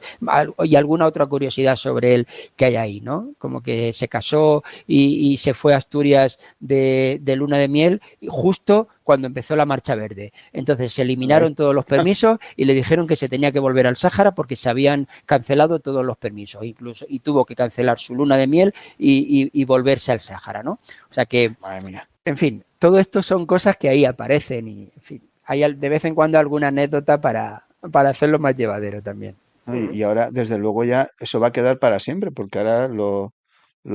y alguna otra curiosidad sobre él que hay ahí, ¿no? Como que se casó y se fue a Asturias de luna de miel justo cuando empezó la Marcha Verde. Entonces se eliminaron todos los permisos y le dijeron que se tenía que volver al Sáhara porque se habían cancelado todos los permisos, incluso, y tuvo que cancelar su luna de miel y volverse al Sáhara, ¿no? O sea que, en fin, todo esto son cosas que ahí aparecen y, en fin, hay de vez en cuando alguna anécdota para hacerlo más llevadero también. Y ahora, desde luego, ya eso va a quedar para siempre, porque ahora lo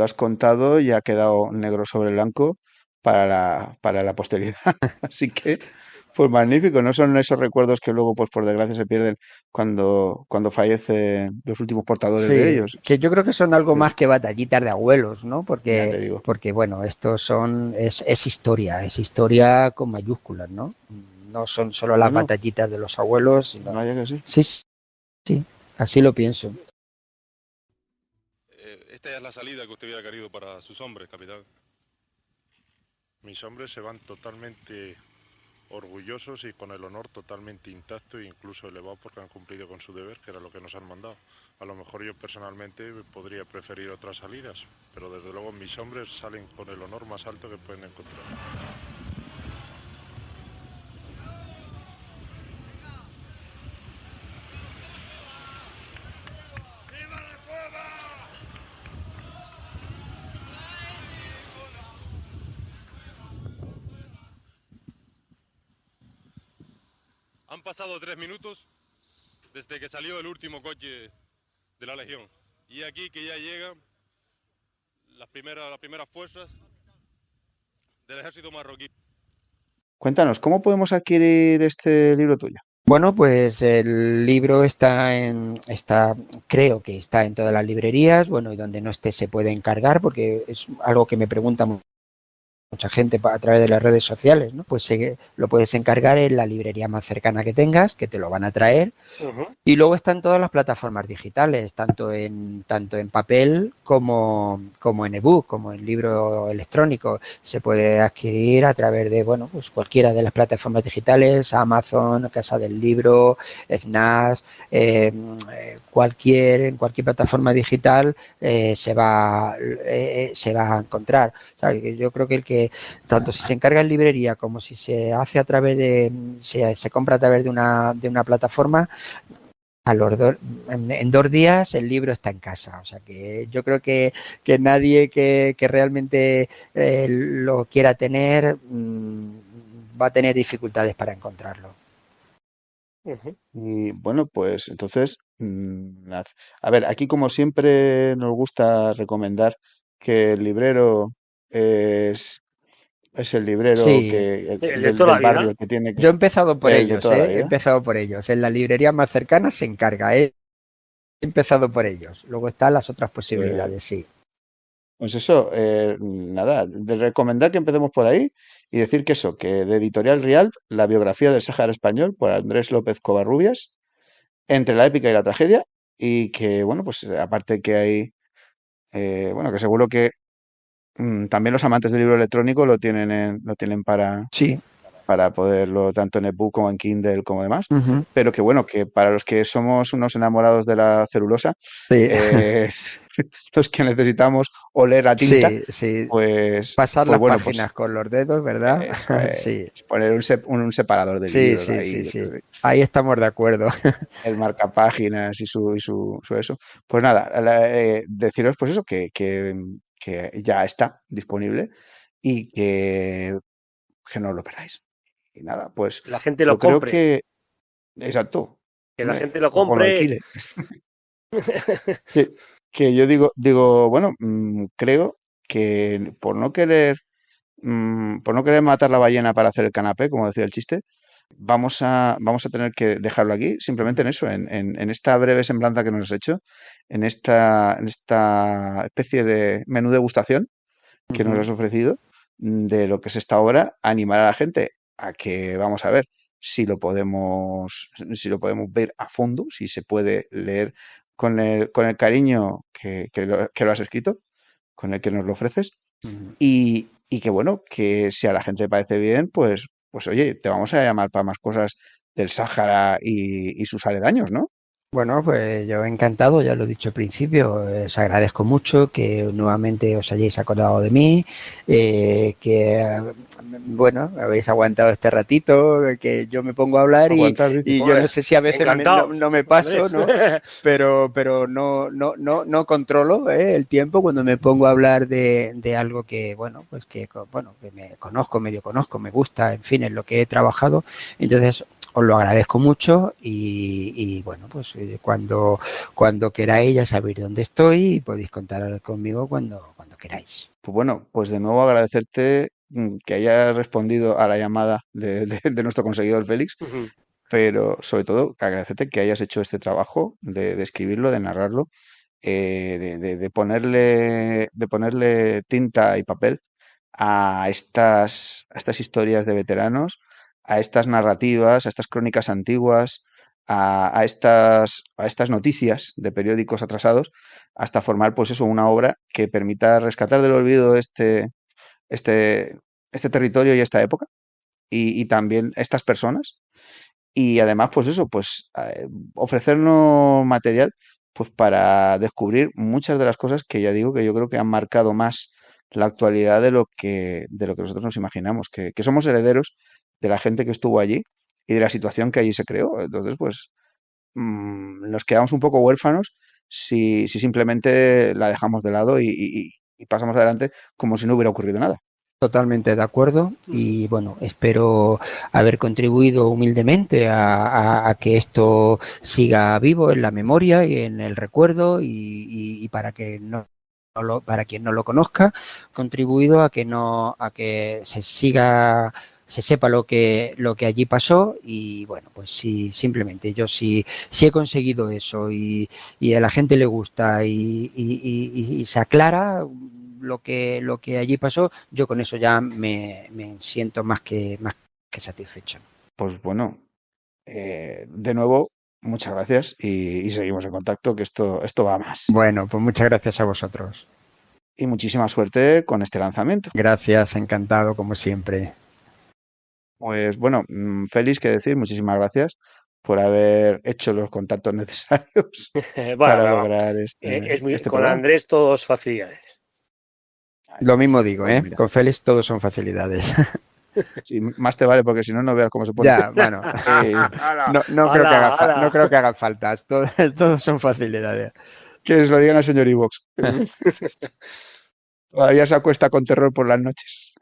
has contado y ha quedado negro sobre blanco para la posteridad. Así que, pues magnífico. No son esos recuerdos que luego, pues por desgracia, se pierden cuando fallecen los últimos portadores de ellos. Que yo creo que son algo más que batallitas de abuelos, ¿no? Porque bueno, esto es historia con mayúsculas, ¿no? No son solo las batallitas de los abuelos, sino... Vaya que sí. Sí. Sí, así lo pienso. Esta es la salida que usted hubiera querido para sus hombres, capitán. Mis hombres se van totalmente orgullosos y con el honor totalmente intacto e incluso elevado porque han cumplido con su deber, que era lo que nos han mandado. A lo mejor yo personalmente podría preferir otras salidas, pero desde luego mis hombres salen con el honor más alto que pueden encontrar. Han pasado 3 minutos desde que salió el último coche de la Legión. Y aquí que ya llegan las primeras fuerzas del ejército marroquí. Cuéntanos, ¿cómo podemos adquirir este libro tuyo? Bueno, pues el libro creo que está en todas las librerías, bueno, y donde no esté se puede encargar, porque es algo que me pregunta mucha gente a través de las redes sociales, ¿no? Pues lo puedes encargar en la librería más cercana que tengas, que te lo van a traer. Y luego están todas las plataformas digitales, tanto en papel como en ebook, como en libro electrónico. Se puede adquirir a través de, bueno, pues cualquiera de las plataformas digitales, Amazon, Casa del Libro, FNAC, en cualquier plataforma digital se va a encontrar. O sea, yo creo que el que tanto si se encarga en librería como si se hace a través se compra a través de una plataforma, en 2 días el libro está en casa. O sea que yo creo que nadie que realmente lo quiera tener va a tener dificultades para encontrarlo. Y bueno, pues entonces, a ver, aquí como siempre nos gusta recomendar que el librero es el librero Sí, El de toda la del barrio, vida. el que tiene yo he empezado por el de ellos, toda la he vida. empezado por ellos. En la librería más cercana se encarga, he empezado por ellos. Luego están las otras Pues, posibilidades, sí. pues eso, nada, de recomendar que empecemos por ahí y decir que eso, que de Editorial Rial, la biografía del Sáhara Español por Andrés López Covarrubias, entre la épica y la tragedia, y que, bueno, pues aparte que hay, bueno, que seguro que también los amantes del libro electrónico lo tienen Sí. para poderlo tanto en ebook como en Kindle como demás, Uh-huh. pero que bueno, que para los que somos unos enamorados de la celulosa, Sí. los que necesitamos oler a tinta, Sí. pues Pasar las bueno, páginas pues con los dedos, ¿verdad? eso Sí. es, poner un separador de Sí, libros sí, ahí, sí, sí. Ahí estamos de acuerdo. el marcapáginas y su eso. Pues nada, deciros pues eso, que ya está disponible y que no lo esperáis. Y nada, pues La gente lo yo creo compre. que, exacto, Que la hombre, gente lo o lo compre. alquile. Que yo digo, bueno, creo que por no querer matar la ballena para hacer el canapé, como decía el chiste, vamos a tener que dejarlo aquí, simplemente en eso, en esta breve semblanza que nos has hecho, en esta especie de menú degustación que nos has ofrecido de lo que es esta obra, animar a la gente a que, vamos a ver, si lo podemos ver a fondo, si se puede leer con el cariño que lo has escrito, con el que nos lo ofreces, y que bueno, que si a la gente le parece bien, pues oye, te vamos a llamar para más cosas del Sáhara y sus aledaños, ¿no? Bueno, pues yo encantado, ya lo he dicho al principio, os agradezco mucho que nuevamente os hayáis acordado de mí, bueno, habéis aguantado este ratito, que yo me pongo a hablar y yo no sé si a veces no me paso, ¿no? Pero no controlo el tiempo cuando me pongo a hablar de algo que, bueno, pues que me conozco, medio conozco, me gusta, en fin, en lo que he trabajado. Entonces, os lo agradezco mucho y bueno, pues cuando queráis ya sabéis dónde estoy y podéis contar conmigo cuando queráis. Pues bueno, pues de nuevo agradecerte que hayas respondido a la llamada de nuestro conseguidor Félix, pero sobre todo agradecerte que hayas hecho este trabajo de escribirlo, de narrarlo, de ponerle tinta y papel a estas historias de veteranos, a estas narrativas, a estas crónicas antiguas, a estas noticias de periódicos atrasados hasta formar, pues eso, una obra que permita rescatar del olvido este, este territorio y esta época y también estas personas y además, pues eso, pues ofrecernos material pues para descubrir muchas de las cosas que ya digo que yo creo que han marcado más la actualidad de lo que nosotros nos imaginamos, que somos herederos de la gente que estuvo allí y de la situación que allí se creó. Entonces, pues nos quedamos un poco huérfanos si simplemente la dejamos de lado y pasamos adelante como si no hubiera ocurrido nada. Totalmente de acuerdo y bueno, espero haber contribuido humildemente a que esto siga vivo en la memoria y en el recuerdo y para que para quien no lo conozca, contribuido a que se sepa lo que allí pasó y bueno, pues sí, simplemente yo sí he conseguido eso y a la gente le gusta y se aclara lo que allí pasó, yo con eso ya me siento más que satisfecho. Pues bueno, de nuevo, muchas gracias y seguimos en contacto, que esto va a más. Bueno, pues muchas gracias a vosotros. Y muchísima suerte con este lanzamiento. Gracias, encantado como siempre. Pues bueno, Félix, que decir, muchísimas gracias por haber hecho los contactos necesarios para lograr este con programa. Andrés todos facilidades. Lo mismo digo, Pues mira. Con Félix todos son facilidades. Sí, más te vale porque si no, no veas cómo se pone. Ya, bueno. No creo que haga falta. Todos son facilidades. Que lo digan al señor Ivox. Todavía se acuesta con terror por las noches.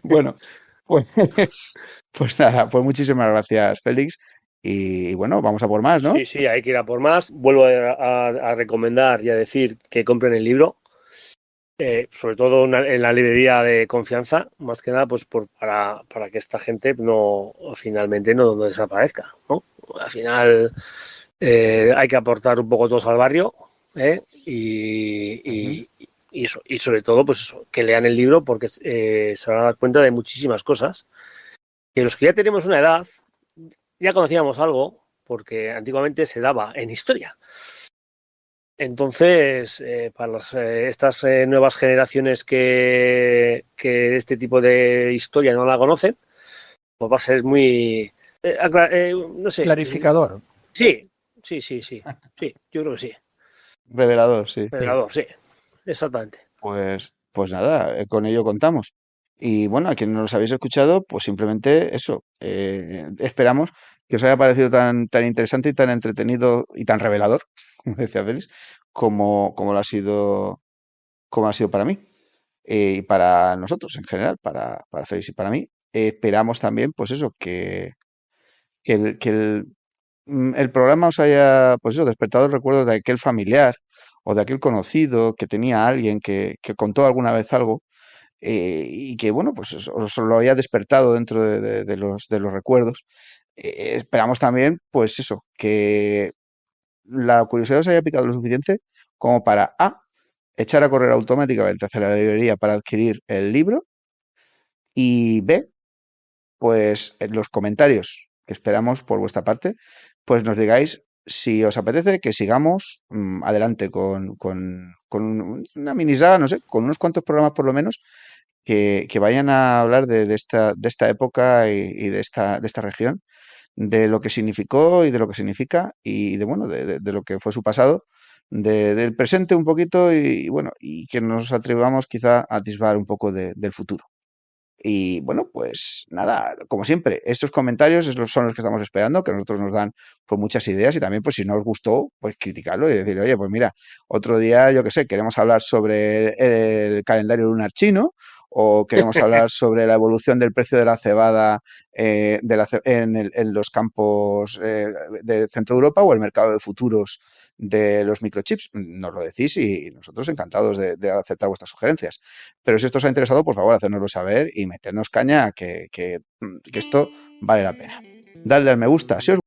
Bueno, pues nada, pues muchísimas gracias, Félix. Y bueno, vamos a por más, ¿no? Sí, hay que ir a por más. Vuelvo a recomendar y a decir que compren el libro. Sobre todo en la librería de confianza, más que nada pues para que esta gente finalmente no desaparezca, ¿no? Al final hay que aportar un poco todos al barrio y eso, y sobre todo pues eso, que lean el libro porque se van a dar cuenta de muchísimas cosas que los que ya tenemos una edad ya conocíamos algo porque antiguamente se daba en historia. Entonces, para estas nuevas generaciones que este tipo de historia no la conocen, pues va a ser muy, no sé. Clarificador. Sí, yo creo que sí. Revelador, sí. Revelador, sí, exactamente. Pues nada, con ello contamos. Y bueno, a quienes nos habéis escuchado, pues simplemente eso. Esperamos que os haya parecido tan interesante y tan entretenido y tan revelador, como decía Félix, como lo ha sido para mí y para nosotros en general, para Félix y para mí. Esperamos también, pues eso, que el programa os haya, pues eso, despertado el recuerdo de aquel familiar o de aquel conocido que tenía alguien que contó alguna vez algo y que, bueno, pues os lo haya despertado dentro de los recuerdos. Esperamos también, pues eso, que la curiosidad os haya picado lo suficiente como para echar a correr automáticamente hacia la librería para adquirir el libro y B, pues en los comentarios que esperamos por vuestra parte, pues nos digáis si os apetece que sigamos adelante con una mini saga, no sé, con unos cuantos programas por lo menos que vayan a hablar de esta época y de esta región, de lo que significó y de lo que significa y de lo que fue su pasado, del presente un poquito y bueno, y que nos atrevamos quizá a atisbar un poco del futuro. Y bueno, pues nada, como siempre, estos comentarios son los que estamos esperando, que a nosotros nos dan pues, muchas ideas y también, pues si no os gustó, pues criticarlo y decir, oye, pues mira, otro día, yo qué sé, queremos hablar sobre el calendario lunar chino o queremos hablar sobre la evolución del precio de la cebada en los campos de Centro Europa o el mercado de futuros de los microchips. Nos lo decís y nosotros encantados de aceptar vuestras sugerencias. Pero si esto os ha interesado, por favor, hacérnoslo saber y meternos caña que esto vale la pena. Dadle al me gusta si os